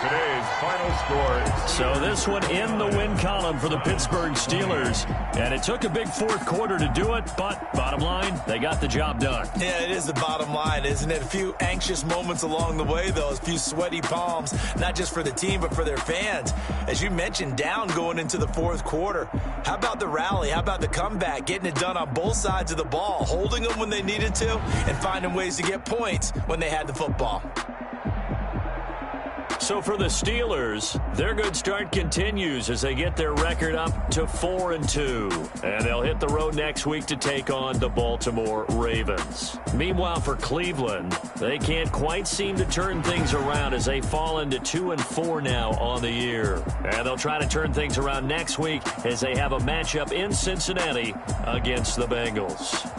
today's final score. So this one in the win column for the Pittsburgh Steelers. And it took a big fourth quarter to do it, but bottom line, they got the job done. Yeah, it is the bottom line, isn't it? A few anxious moments along the way, though. A few sweaty palms, not just for the team, but for their fans. As you mentioned, down going into the fourth quarter. How about the rally? How about the comeback? Getting it done on both sides of the ball, holding them when they needed to, and finding ways to get points when they had the football. So for the Steelers, their good start continues as they get their record up to 4-2. And they'll hit the road next week to take on the Baltimore Ravens. Meanwhile, for Cleveland, they can't quite seem to turn things around as they fall into 2-4 now on the year. And they'll try to turn things around next week as they have a matchup in Cincinnati against the Bengals.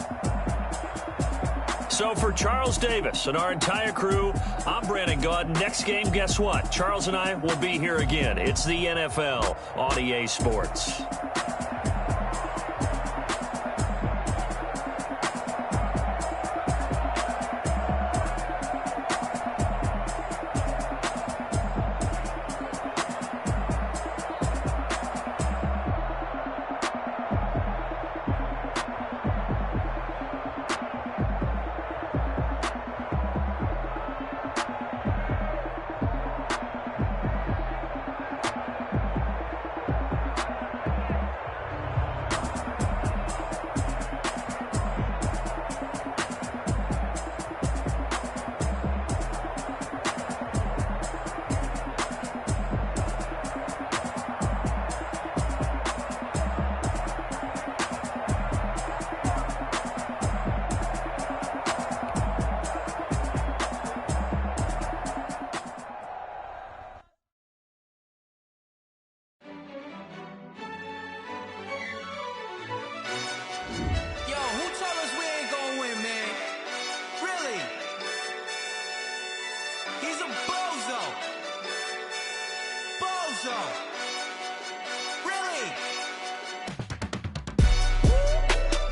So for Charles Davis and our entire crew, I'm Brandon Gaudin. Next game, guess what? Charles and I will be here again. It's the NFL on EA Sports.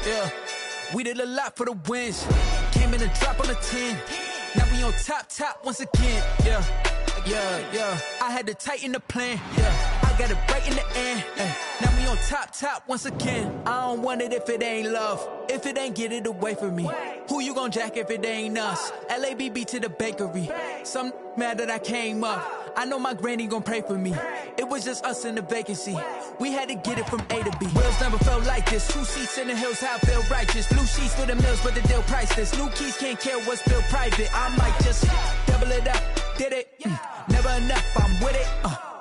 Yeah, we did a lot for the wins. Came in and drop on a 10. Now we on top once again. Yeah. I had to tighten the plan. Yeah, I got it right in the end. Now we on top once again. I don't want it if it ain't love. If it ain't, get it away from me. Who you gon' jack if it ain't us? LABB to the bakery. Some mad that I came up. I know my granny gon' pray for me. It was just us in the vacancy. We had to get it from A to B. Wheels never felt like this. 2 seats in the hills, how I feel righteous. Blue sheets for the mills, but the deal priceless. New keys can't care what's built private. I might just double it up. Did it? Never enough, I'm with it.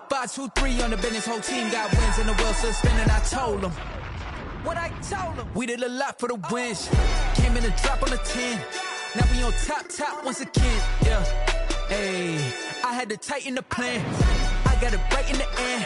5, 2, 3 on the business. Whole team got wins and the wheels still spinning. I told them what I told them. We did a lot for the wins. Came in and drop on a 10. Now we on top once again. Yeah. Hey, I had to tighten the plan. I got it right in the end.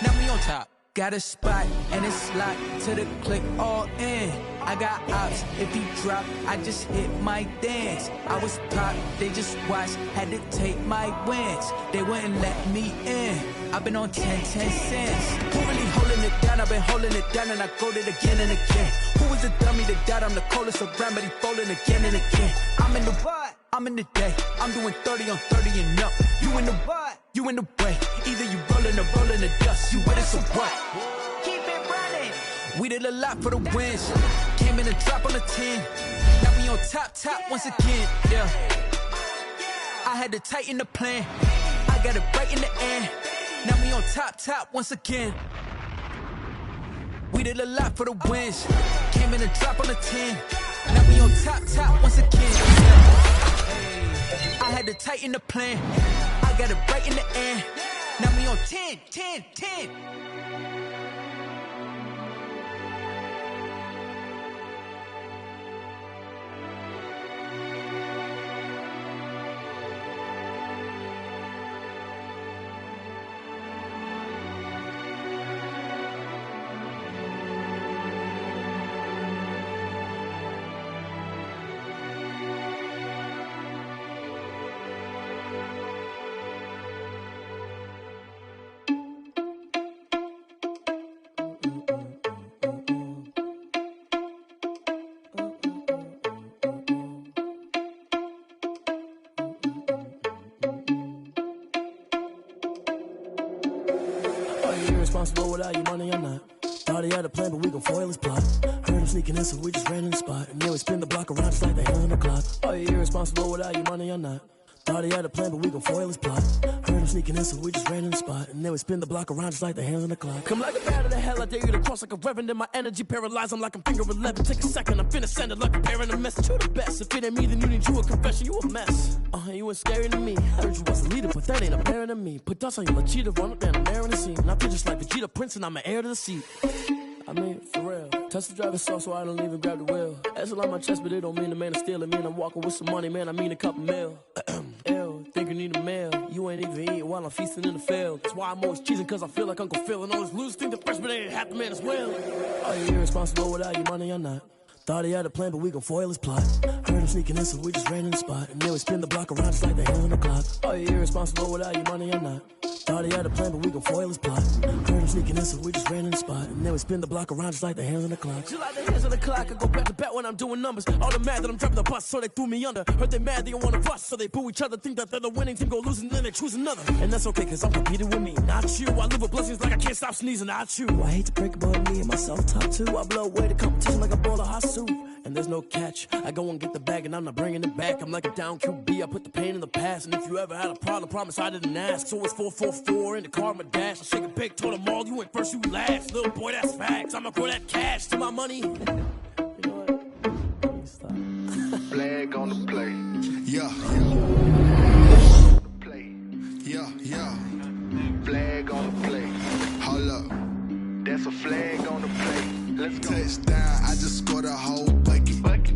Now we on top. Got a spot and it's locked to the click all in. I got ops, if he drop, I just hit my dance. I was top, they just watched, had to take my wins. They wouldn't let me in. I've been on 10 cents. Who really holding it down? I've been holding it down and I go it again and again. Who was the dummy that died? I'm the coldest around, but he folding again and again. I'm in the what? I'm in the day. I'm doing 30 on 30 and up. You in the what? You in the way. Either you rolling or rolling the dust. You with us or what? Keep it running. We did a lot for the wins. Came in and drop on a 10. Now we on top once again. Yeah. I had to tighten the plan. I got it right in the end. Now we on top once again. We did a lot for the wins. Came in and drop on a 10. Now we on top once again. Yeah. I had to tighten the plan. I got it right in the end. Now we on 10. irresponsible without your money or not. Thought he had a plan, but we gon' foil his plot. Heard him sneaking in, so we just ran in the spot. And yeah, we spin the block around just like the hands on the clock. Are you irresponsible without your money or not? Thought he had a plan, but we gon' foil his plot. Heard him sneaking in, so we just ran in the spot. And then we spin the block around just like the hands on the clock. Come like a bat of the hell, I dare you to cross like a reverend. In my energy paralyzed, I'm like I'm finger 11. Take a second, I'm finna send it like a parent a message. You the best, if it ain't me, then you need you a confession. You a mess, you ain't scary to me. Heard you was a leader, but that ain't apparent to me. Put dust on you, cheetah, run up down the mirror in the scene. And I feel just like Vegeta Prince, and I'm an heir to the seat. I mean, for real. Touch the driver's soft, so I don't even grab the wheel. That's on my chest, but it don't mean the man is stealing. Man, I'm walking with some money, man, I mean a couple mil. Ew, think you need a meal. You ain't even eating while I'm feasting in the field. That's why I'm always cheesing, cause I feel like Uncle Phil. And all those losers think the freshman ain't half the man as well. Are you irresponsible without your money or not? Thought he had a plan, but we gon' foil his plot. Heard him sneaking in, so we just ran in the spot. And then we spin the block around just like the hands on the clock. Are you irresponsible without your money or not? Thought he had a plan, but we gon' foil his plot. Heard him sneaking in, so we just ran in the spot. And then we spin the block around just like the hands on the clock. Just like the hands on the clock, I go back to back when I'm doing numbers. All the mad that I'm driving the bus, so they threw me under. Heard they mad, they don't wanna bust, so they boo each other. Think that they're the winning team, go losing, then they choose another. And that's okay, cause I'm competing with me, not you. I live with blessings like I can't stop sneezing, not you. I hate to break it, but me and myself top two. I blow away the competition like a bowl of hot soup. And there's no catch. I go and get the bag and I'm not bringing it back. I'm like a down QB, I put the pain in the past. And if you ever had a problem, promise I didn't ask. So it's 444 in the car, my dash. I shake a big, told them all, you went first, you last. Little boy, that's facts. I'ma grow that cash to my money. You know what? Stop. Flag on the play. Yeah. Play. Yeah. Flag on the play. Hold up. That's a flag on the play. Let's go. Touchdown, I just scored a whole bucket.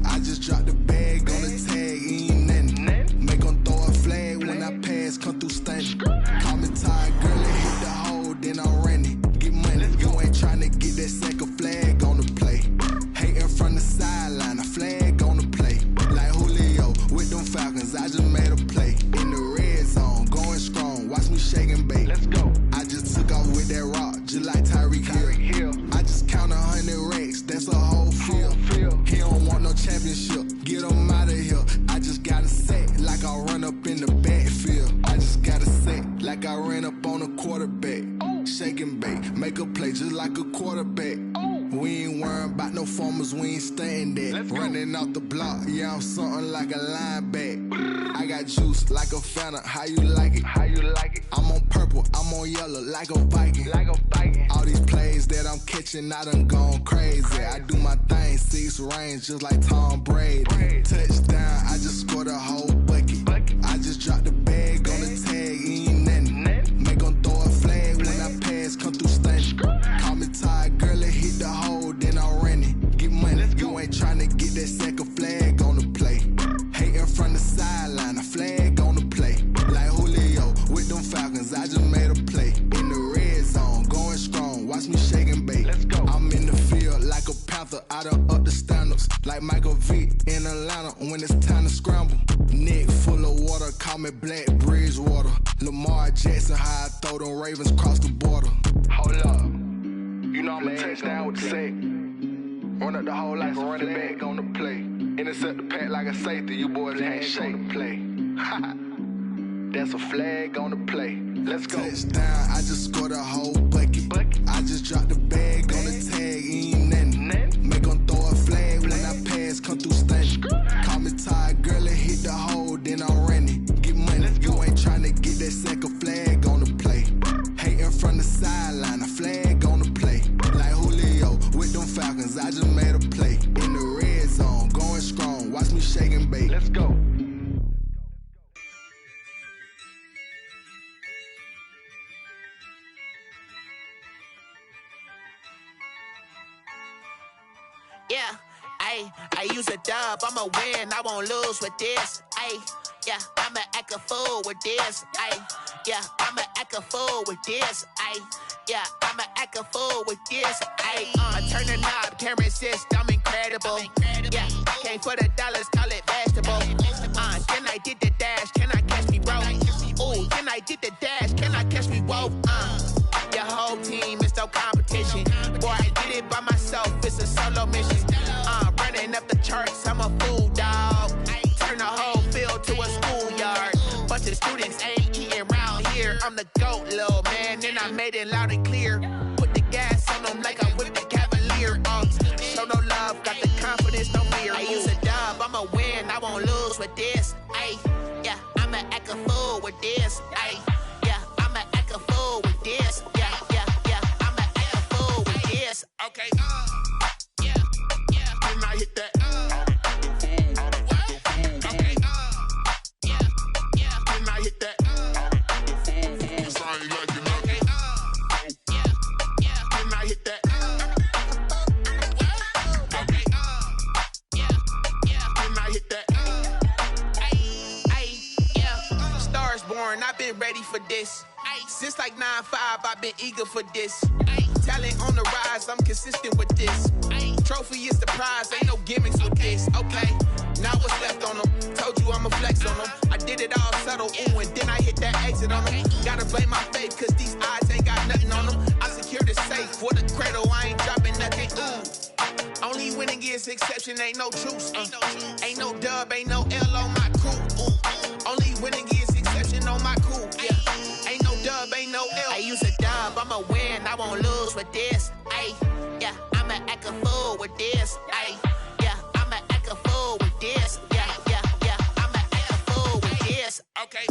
I just dropped the bag on the tag, ain't nothing. Make 'em throw a flag when I pass, come through stunning. Call me tired, girl, and hit the hole, then I'm running. Get money, you ain't tryna get that second flag on the play. Hating from the sideline, a flag on the play. Like Julio with them Falcons, I just made a play. In the red zone, going strong, watch me shake and bake. Let's go. I just took off with that rock, just like Tyreek Hill. I just count 100 racks, that's a whole field. He don't want no championship, get him out of here. I just gotta set like I run up in the backfield. I just gotta set like I ran up on a quarterback. Shake and bake, make a play just like a quarterback. We ain't worrying about no formers, we ain't staying there. Running off the block, yeah, I'm something like a linebacker. I got juice like a Fanta, how you like it? I'm on purple, I'm on yellow like a Viking. All these plays that I'm catching, I done gone crazy. I do my thing, 6 range just like Tom Brady. Touchdown, I just scored a whole bucket. I just dropped the bag on the tag, ain't nothing. Make 'em throw a flag when I pass, come through stunning. Call me tired, girl, and hit the hole, then I'm running. Get money, you ain't tryna get that second flag on the play. Hating from the sideline, a flag on the play. Like Julio with them Falcons, I just made a play. In the red zone, going strong, watch me shake and bake. Let's go. I'm in the field like a Panther, I done up the standards. Like Michael Vick in Atlanta when it's time to scramble. Neck full of water, call me Black Bridgewater. Lamar Jackson, how I throw them Ravens cross the border. Hold up. You know I'm a touchdown with the sack. Run up the whole like a running back on the play. Intercept the pack like a safety. You boys ain't shake the play. That's a flag on the play. Let's go. Touchdown, I just scored a whole bucket. I just dropped the bag on the tag, ain't nothing. Make 'em throw a flag when I pass, come through stunning. Call me tired, girl, and hit the hole, then I'm running. Get money, you ain't tryna get that second flag on the play. Hating from the sideline, a flag on the play. Like Julio with them Falcons, I just made a play. In the red zone, going strong, watch me shake and bake. Let's go. Yeah, I use a dub, I'ma win, I won't lose with this. Yeah, I'ma act a fool with this. Yeah, I'ma act a fool with this. Yeah, I'ma act a fool with this. Turn the knob, can't resist, I'm incredible. Yeah, came for the dollars, call it vegetable. Then I did the dash, can I catch me, bro? Ooh, then I did the dash, can I catch me, whoa? Your whole team is no competition. Boy, I did it by myself, it's a solo mission. Running up the charts, I'm a fool, dog. Turn the whole field to a schoolyard. Bunch of students ain't eating round here. I'm the GOAT, little man, and I made it loud and clear. for this. Since like 9-5, I've been eager for this. Talent on the rise, I'm consistent with this. Trophy is the prize, ain't no gimmicks with this. Okay, now what's left on them? Told you I'ma flex on them. I did it all subtle, ooh, and then I hit that exit on them. Gotta blame my faith, cause these odds ain't got nothing on them. I secure the safe for the cradle, I ain't dropping nothing, ooh. Only winning is exception, ain't no truce. Ain't no dub, ain't no L on my crew. Only winning is exception on my crew. Yeah, ain't no dub, ain't no L. I use a dub, I'ma win, I won't lose with this. Ay, yeah, I'ma act a fool with this. Ay, yeah, I'ma act a fool with this. Yeah, yeah, yeah, I'ma act a fool with this. Okay,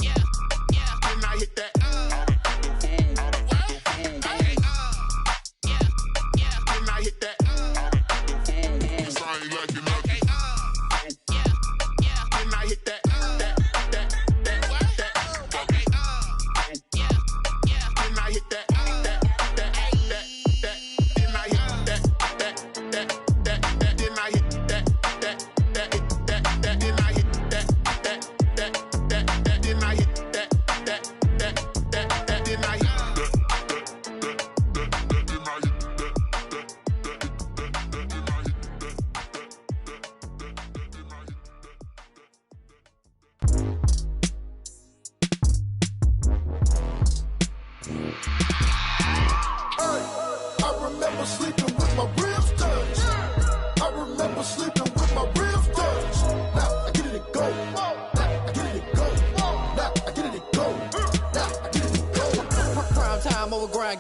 yeah, yeah, then I hit that.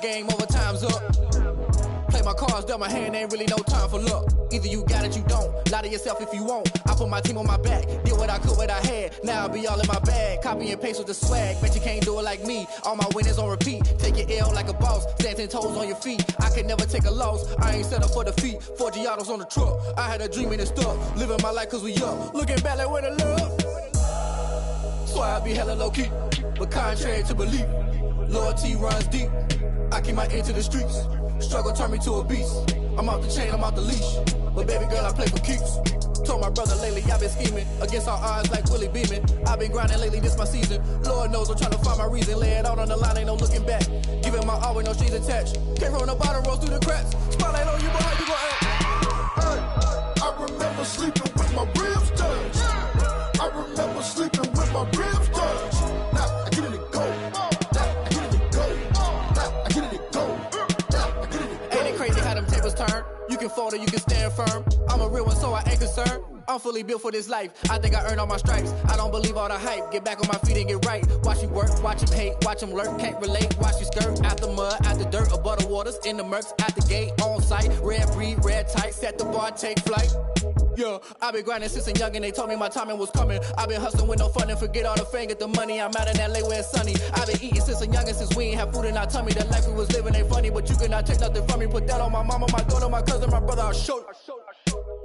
Game over, time's up. Play my cards dealt my hand, ain't really no time for luck. Either you got it, you don't. Lie to yourself if you won't. I put my team on my back, did what I could, what I had. Now I'll be all in my bag, copy and paste with the swag. Bet you can't do it like me. All my winners on repeat. Take your L like a boss, stand 10 toes on your feet. I can never take a loss, I ain't set up for defeat. 4 Giottos on the truck, I had a dream and it stuck. Living my life cause we up, looking back like where the love. So I be hella low key, but contrary to belief, loyalty runs deep. I keep my ear to the streets. Struggle turned me to a beast. I'm off the chain, I'm off the leash. But baby girl, I play for keeps. Told my brother lately, I've been scheming against all odds like Willie Beeman. I've been grinding lately, this my season. Lord knows I'm trying to find my reason. Lay it out on the line, ain't no looking back. Giving my all with no strings attached. Came from the bottom, rose through the cracks. Spotlight on you, but how you gon' act? Hey, I remember sleeping with my ribs touched. I remember sleeping with my ribs touched. Now I get it and go. Turn. You can fold or you can stand firm. I'm a real one, so I ain't concerned. I'm fully built for this life. I think I earned all my stripes. I don't believe all the hype. Get back on my feet and get right. Watch you work, watch him hate, watch him lurk. Can't relate, watch you skirt. Out the mud, out the dirt, above the waters, in the murks, out the gate, on site. Red breed, red tight, set the bar, take flight. Yeah, I been grinding since a youngin', they told me my timing was coming. I been hustling with no fun and forget all the fame, get the money. I'm out in LA where it's sunny. I been eating since a youngin', since we ain't have food in our tummy. The life we was living ain't funny, but you cannot take nothing from me. Put that on my mama, my daughter, my cousin, my brother, I'll show you.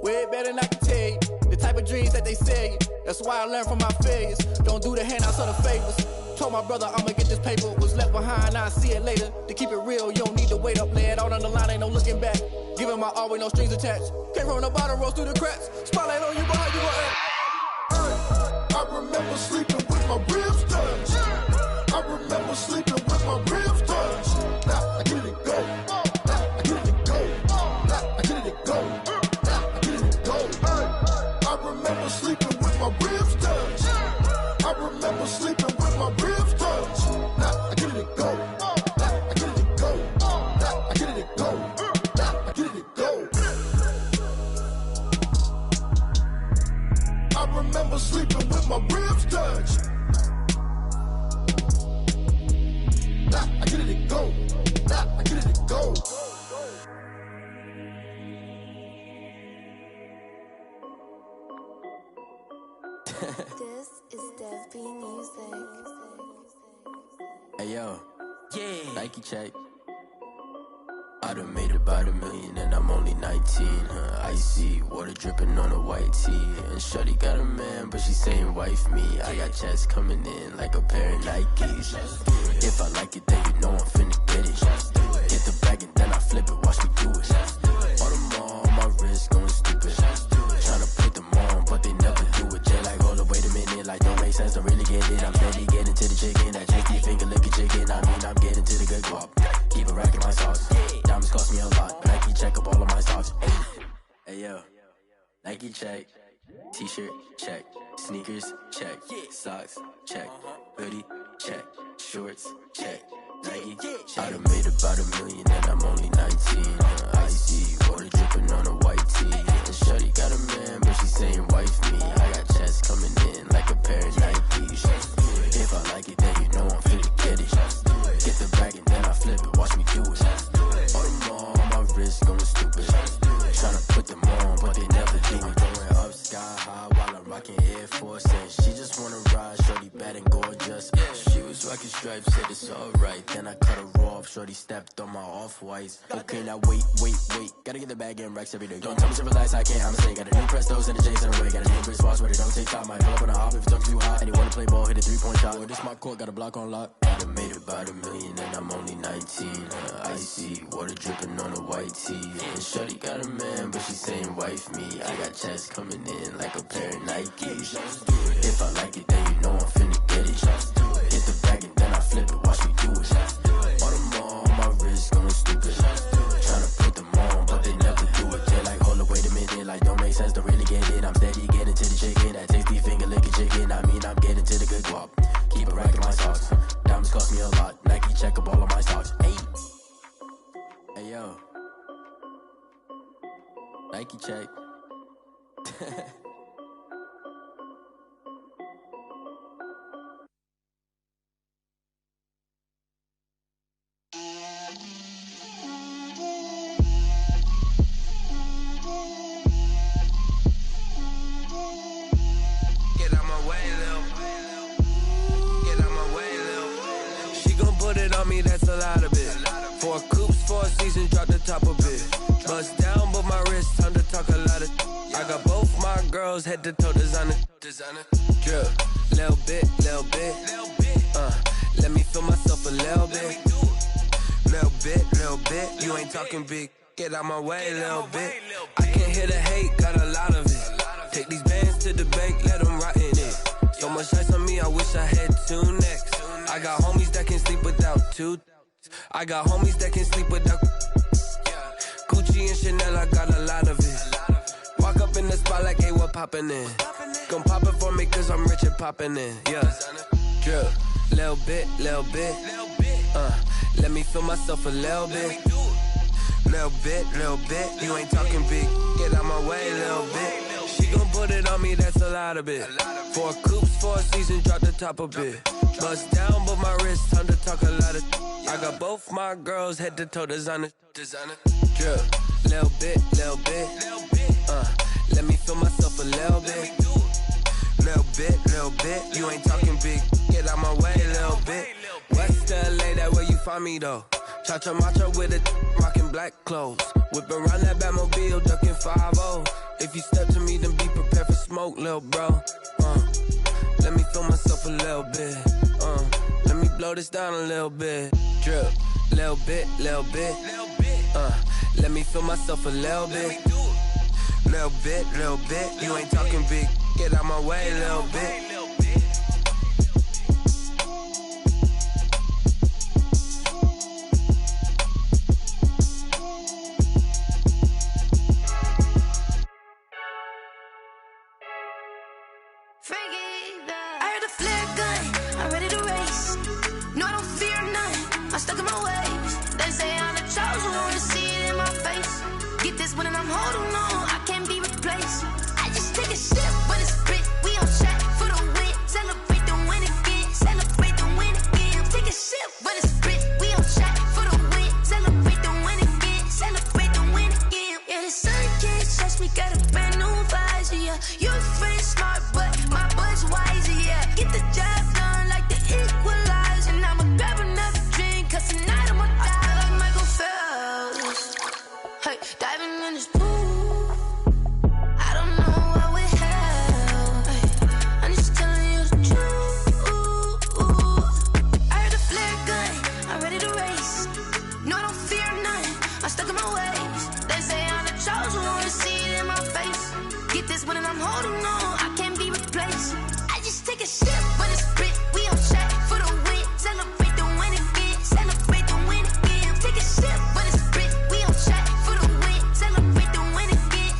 Way better than I can tell you. The type of dreams that they sell you. That's why I learned from my failures. Don't do the handouts or the favors. Told my brother I'ma get this paper. Was left behind, I'll see it later. To keep it real, you don't need to wait up. Lay it out on the line, ain't no looking back. Giving my all with no strings attached. Came from the bottom, rose through the cracks. Spotlight on you, but how you gon' act? I remember sleeping with my ribs touched. I remember sleeping with my ribs touched. Now I get it and go. Now I get it and go. Now I get it and go. Now I get it and go. I remember sleeping with my ribs touched. I remember sleeping with my ribs touched. Now I get it and go. Now I get it and go. Now I get it and go. Now I get it and go. I remember sleeping with my ribs touched. Now I get it and go. Now I get it and go. This is Dev B Music. Hey yo, yeah. Nike check. I done made about $1 million and I'm only 19. Icy water dripping on a white tee. And shorty got a man, but she saying wife me. I got checks coming in like a pair of Nikes. If I like it, then you know I'm finna get it. Get the bag and then I flip it, watch me do it. All them all on my wrist going stupid. Tryna put them on, but they never do it. Jay like, hold up, wait a minute, like don't make sense, don't really get it. I'm steady getting to the chicken. Hey, yo. Nike check. T-shirt check. Sneakers check. Socks check. Hoodie check. Shorts check. Nike I done made about $1 million and I'm only 19. Icy water dripping on a white tee. And shorty got a man, but she saying wife me. I got checks coming in like a pair of Nikes. If I like it, then you know I'm finna get it. Get the bag and then I flip it. Watch me do it. All them on my wrist going stupid. Tryna put them on, but they never do it. Going up sky high while I'm rocking Air Force. And she just wanna ride, shorty bad and gorgeous. She was rocking stripes, said it's alright. Then I cut her off, shorty stepped on my off-whites. Okay, now wait. Gotta get the bag and racks every day. Don't tell me to relax, I can't, I'ma say. Got a new Prestos and a J's in a way. Got a new Chris Boss, but it don't take time. Might pull up on a hop if it's too hot. And you wanna play ball, hit a 3-point shot. Or this my court, got a block on lock. I done made about $1 million and I'm only 19. Icy water dripping on a white tee. And shorty got a man, but she saying wife me. I got checks coming in like a pair of Nikes. If I like it, then you know I'm finna get it. Hit the bag and then I flip it, watch me do it. All them on my wrist going stupid. Tryna put them on, but they never do it. They're like, hold up, wait a minute, like don't make sense, don't really get it. I'm steady getting to the chicken, that tasty finger licking chicken. I mean, I'm getting to the good guap. Keep a rack in my socks. Diamonds cost me a lot. Nike check up all of my stocks. Hey yo. Nike check. That's a lot of it. 4 coops, 4 seasons, drop the top of it. Bust down, but my wrist, time to talk a lot of. I got both my girls head to toe designer. Drip, little bit. Let me feel myself a little bit. Little bit. You ain't talking big. Get out my way, little bit. I can't hear the hate, got a lot of it. Take these bands to the bank, let them rot in it. So much ice on me, I wish I had 2 necks. I got homies that can sleep without 2. I got homies that can sleep without Gucci and Chanel, I got a lot of it. Walk up in the spot like, hey, what poppin' in? Gon' pop it for me cause I'm rich and poppin' in. Yeah, drip, little bit. Let me feel myself a little bit. Little bit. You ain't talking big. Get out my way, little bit. She gon' put it on me, that's a lot of it. 4 coops, 4 seasons, drop the top a bit. Bust down, but my wrist, time to talk a lot of. I got both my girls head to toe designer. Drip, little bit. Let me feel myself a little bit. Little bit. You ain't talking big. Get out my way, little bit. West LA, that where you find me though. Cha-cha matcha with it, rockin' black clothes. Whip around that Batmobile, ducking 5-0. If you step to me, then be prepared for smoke, lil' bro. Let me feel myself a little bit. Let me blow this down a little bit. Drip, little bit. Let me feel myself a little bit. Little bit. You ain't talking big. Get out my way, little bit. Celebrate the win again.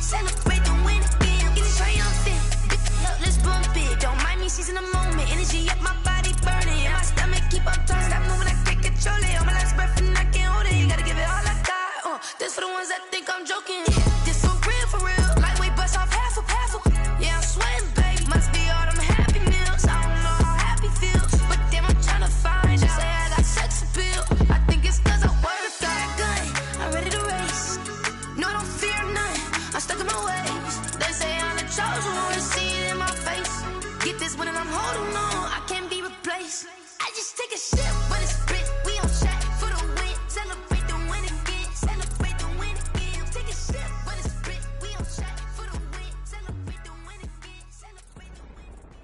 I'm stuck in my ways. They say I'm the chosen one, see it in my face. Get this one and I'm holding on, I can't be replaced. I just take a sip, but it's split. We on track for the win. Celebrate the win again. Celebrate the win again. Take a sip, but it's split. We on track for the win. Celebrate the win again. Celebrate the win again.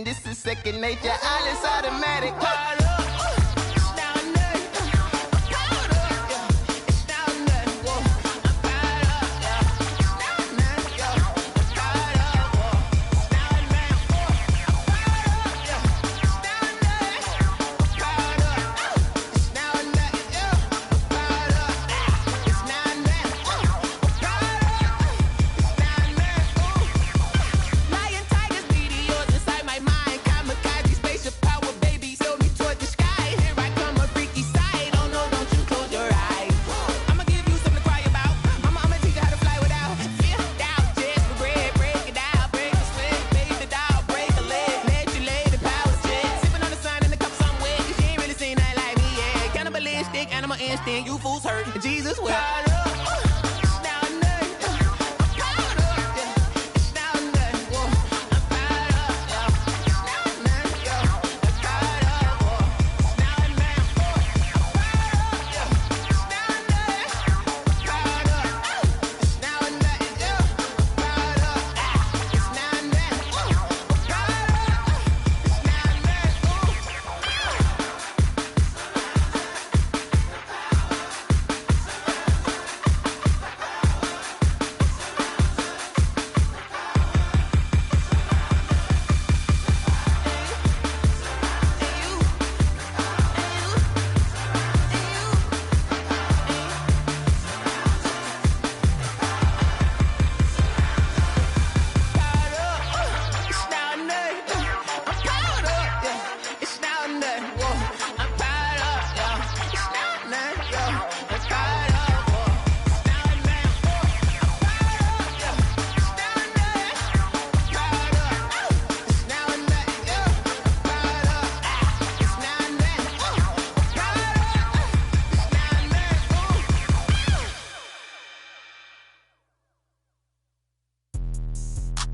This is second nature, all is automatic. You fools hurt, Jesus well.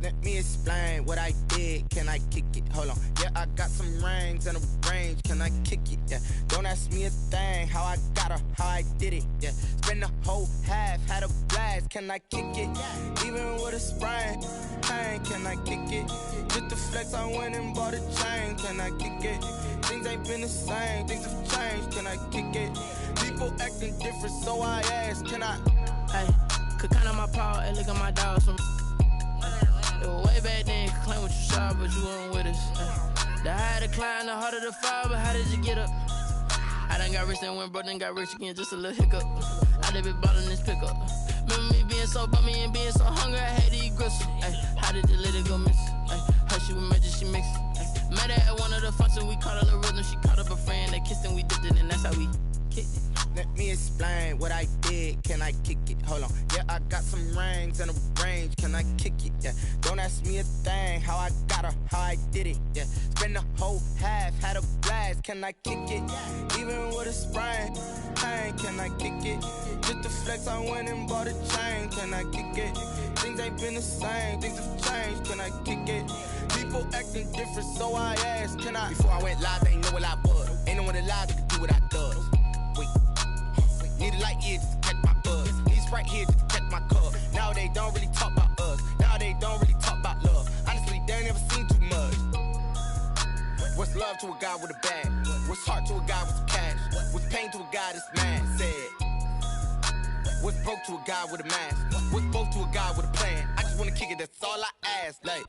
Let me explain what I did. Can I kick it? Hold on. Yeah, I got some rings and a range. Can I kick it? Yeah. Don't ask me a thing. How I got her, how I did it. Yeah. Spend the whole half, had a blast. Can I kick it? Even with a sprain, pain. Can I kick it? Just the flex, I went and bought a chain. Can I kick it? Things ain't been the same. Things have changed. Can I kick it? People acting different, so I ask. Can I? Hey, could count on my paw and look at my dogs from. Way back then, you could claim what you saw, but you weren't with us. The higher the climb, the harder the fall, but how did you get up? I done got rich, then went broke, then got rich again, just a little hiccup. I done been ballin' this pickup. Remember me being so bummy and being so hungry, I had to eat gristle. Ay, how did you let it go miss? Ay, how she was magic, she mixed. Met her at one of the functions, we caught a little rhythm, she caught up a friend, they kissed and we dipped it, and that's how we kicked it. Let me explain what I did. Can I kick it? Hold on. Yeah, I got some rings and a range. Can I kick it? Yeah. Don't ask me a thing. How I got her, how I did it. Yeah. Spend the whole half, had a blast. Can I kick it? Even with a sprain, pain. Can I kick it? Just the flex, I went and bought a chain. Can I kick it? Things ain't been the same. Things have changed. Can I kick it? People acting different, so I asked. Can I? Before I went live, they ain't know what I was. Ain't no one alive that could do what I does. Wait. Need a light here just to catch my buzz. Need Sprite here just to catch my cup. Now they don't really talk about us. Now they don't really talk about love. Honestly, they ain't never seen too much. What's love to a guy with a bag? What's heart to a guy with some cash? What's pain to a guy that's mad? Said. What's broke to a guy with a mask? What's both to a guy kick it, that's all I ask. Like,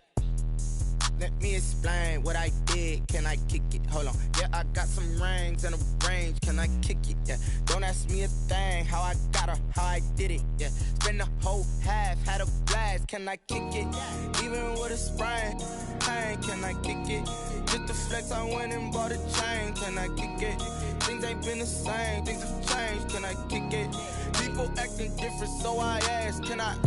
let me explain what I did. Can I kick it? Hold on. Yeah, I got some rings and a range. Can I kick it? Yeah. Don't ask me a thing. How I got her, how I did it. Yeah. Spend the whole half, had a blast. Can I kick it? Even with a sprain, pain. Can I kick it? Just to flex, I went and bought a chain. Can I kick it? Things ain't been the same. Things have changed. Can I kick it? People acting different, so I ask. Can I?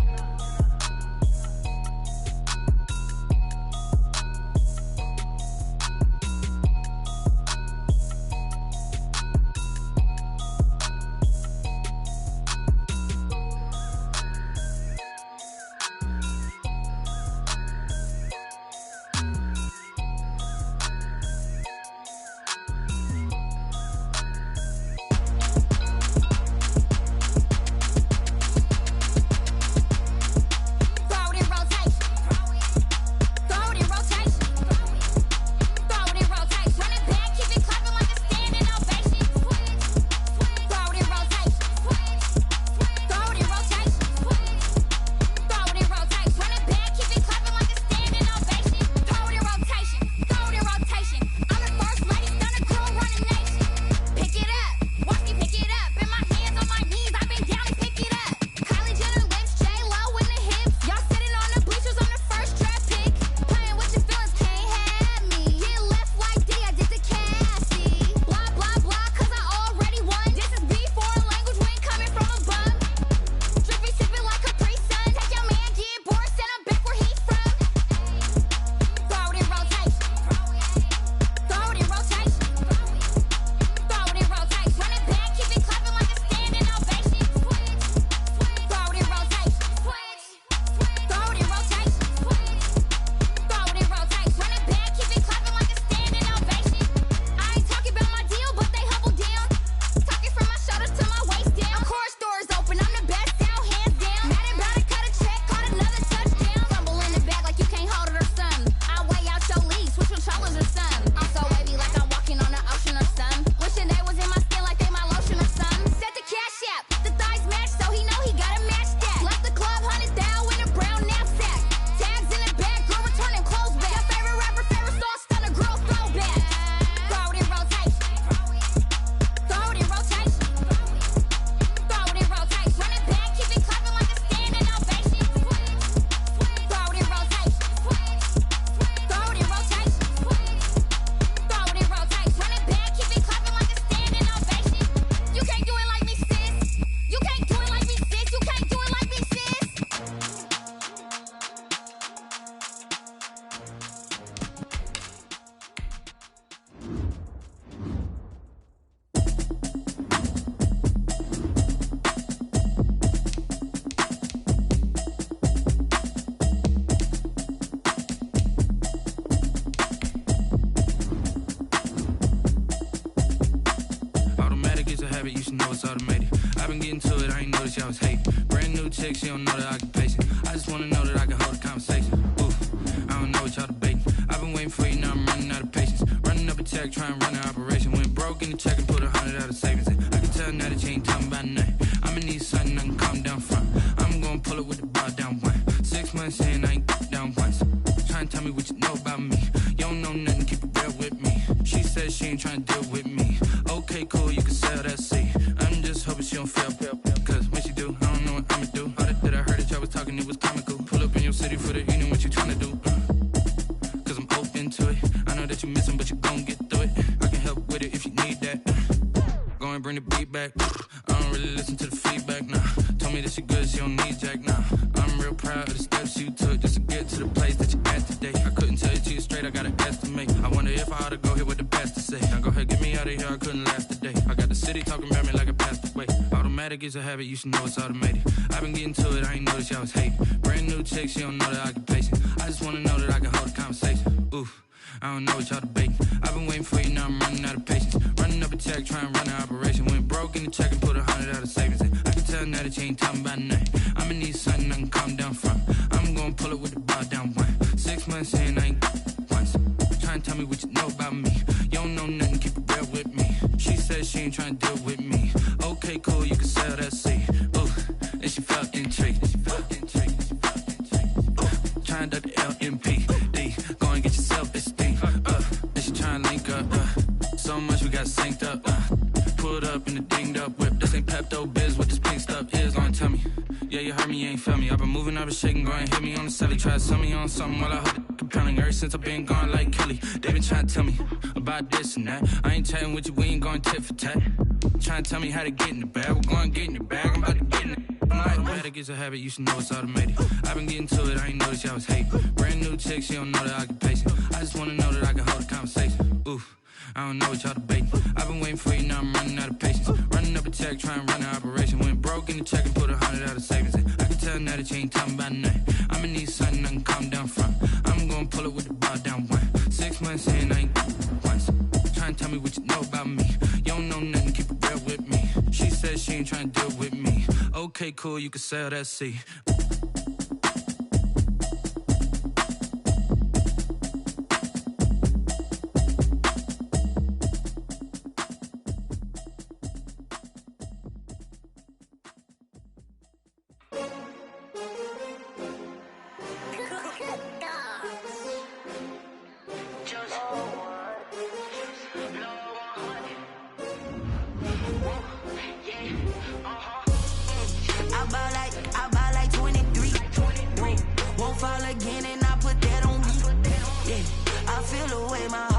You should know it's automated. I've been getting to it, I ain't noticed y'all was hating. Brand new chick, she don't know the occupation. I just wanna know that I can hold a conversation. Ooh, I don't know what y'all debating. I've been waiting for you, now I'm running out of patience. Running up a check, trying to run an operation. Went broke in the check and put 100 out of savings in. I can tell now that you ain't talking about nothing. I'ma need something I can calm down from. I'm gonna pull it with the bar down one. 6 months in, I ain't down once. Trying to tell me what you know about me. You don't know nothing, keep it real with me. She says she ain't trying to deal with me. Okay, cool, you can sell that seat. I'm just hoping she don't fail. Cause when she do, I don't know what I'ma do. All that I heard that y'all was talking, it was comical. Pull up in your city for the evening, what you tryna do? Cause I'm open to it. I know that you missing, but you gon' get through it. I can help with it if you need that. Go and bring the beat back. I don't really listen to the feedback, nah. Told me that she good, she don't need jack, nah. I'm real proud of the steps you took just to get to the place that you at today. I couldn't tell you to you straight, I gotta estimate. I wonder if I ought to go here with the best to say. Now go ahead, get me out of here, I couldn't last a day. I got the city talking about me like I passed away. Automatic is a habit, you should know it's automated. I've been getting to it, I ain't noticed y'all was hating. Brand new chick, she don't know the occupation. I just wanna know that I can hold a conversation. Oof, I don't know what y'all debating. I've been waiting for you, now I'm running out of patience. Running up a check, trying to run an operation. Went broke in the check and put 100 out of savings in. I can tell now that you ain't talking about nothing. I'ma need something I can calm down from. I'm gonna pull it with the bar down one. 6 months in, I ain't once. Trying to tell me what you know about me. You don't know nothing, keep it real with me. She says she ain't trying to deal with me. Okay, cool, you can sell that seat. Ooh, and she felt intrigued. signed up to LMP. D, go and get your self-esteem. And she trying to link up. So much we got synced up. Pulled up in the dinged up whip. This ain't Pepto-Biz, what this pink stuff is. Don't tell me. Yeah, you heard me, you ain't felt me. I've been moving, I've been shaking, go and hit me on the celly. Try to sell me on something while I hold it compelling. Ever since I've been gone like Kelly, they been trying to tell me about this and that. I ain't chatting with you, we ain't going tit for tat. Trying to tell me how to get in the bag. We're going to get in the bag, I'm about to get in it. I'm like, automatic is a habit, you should know it's automated. I've been getting to it, I ain't noticed y'all was hating. Brand new chick, she don't know that I can pace it. I just wanna know that I can hold a conversation. Oof, I don't know what y'all debating. I've been waiting for you, now I'm running out of patience. Running up a check, trying to run an operation. Went broke in the check and put 100 out of savings in. I can tell now that you ain't talking about nothing. I'ma need something I can calm down from. I'm gonna pull it with the bar down one. 6 months in, I ain't once. Trying to tell me what you know about me. You don't know nothing, keep it real with me. She said she ain't trying to deal with me. Okay, cool, you can sell that C. I buy like 23. Won't fall again and I put that on me. Yeah, I feel the way my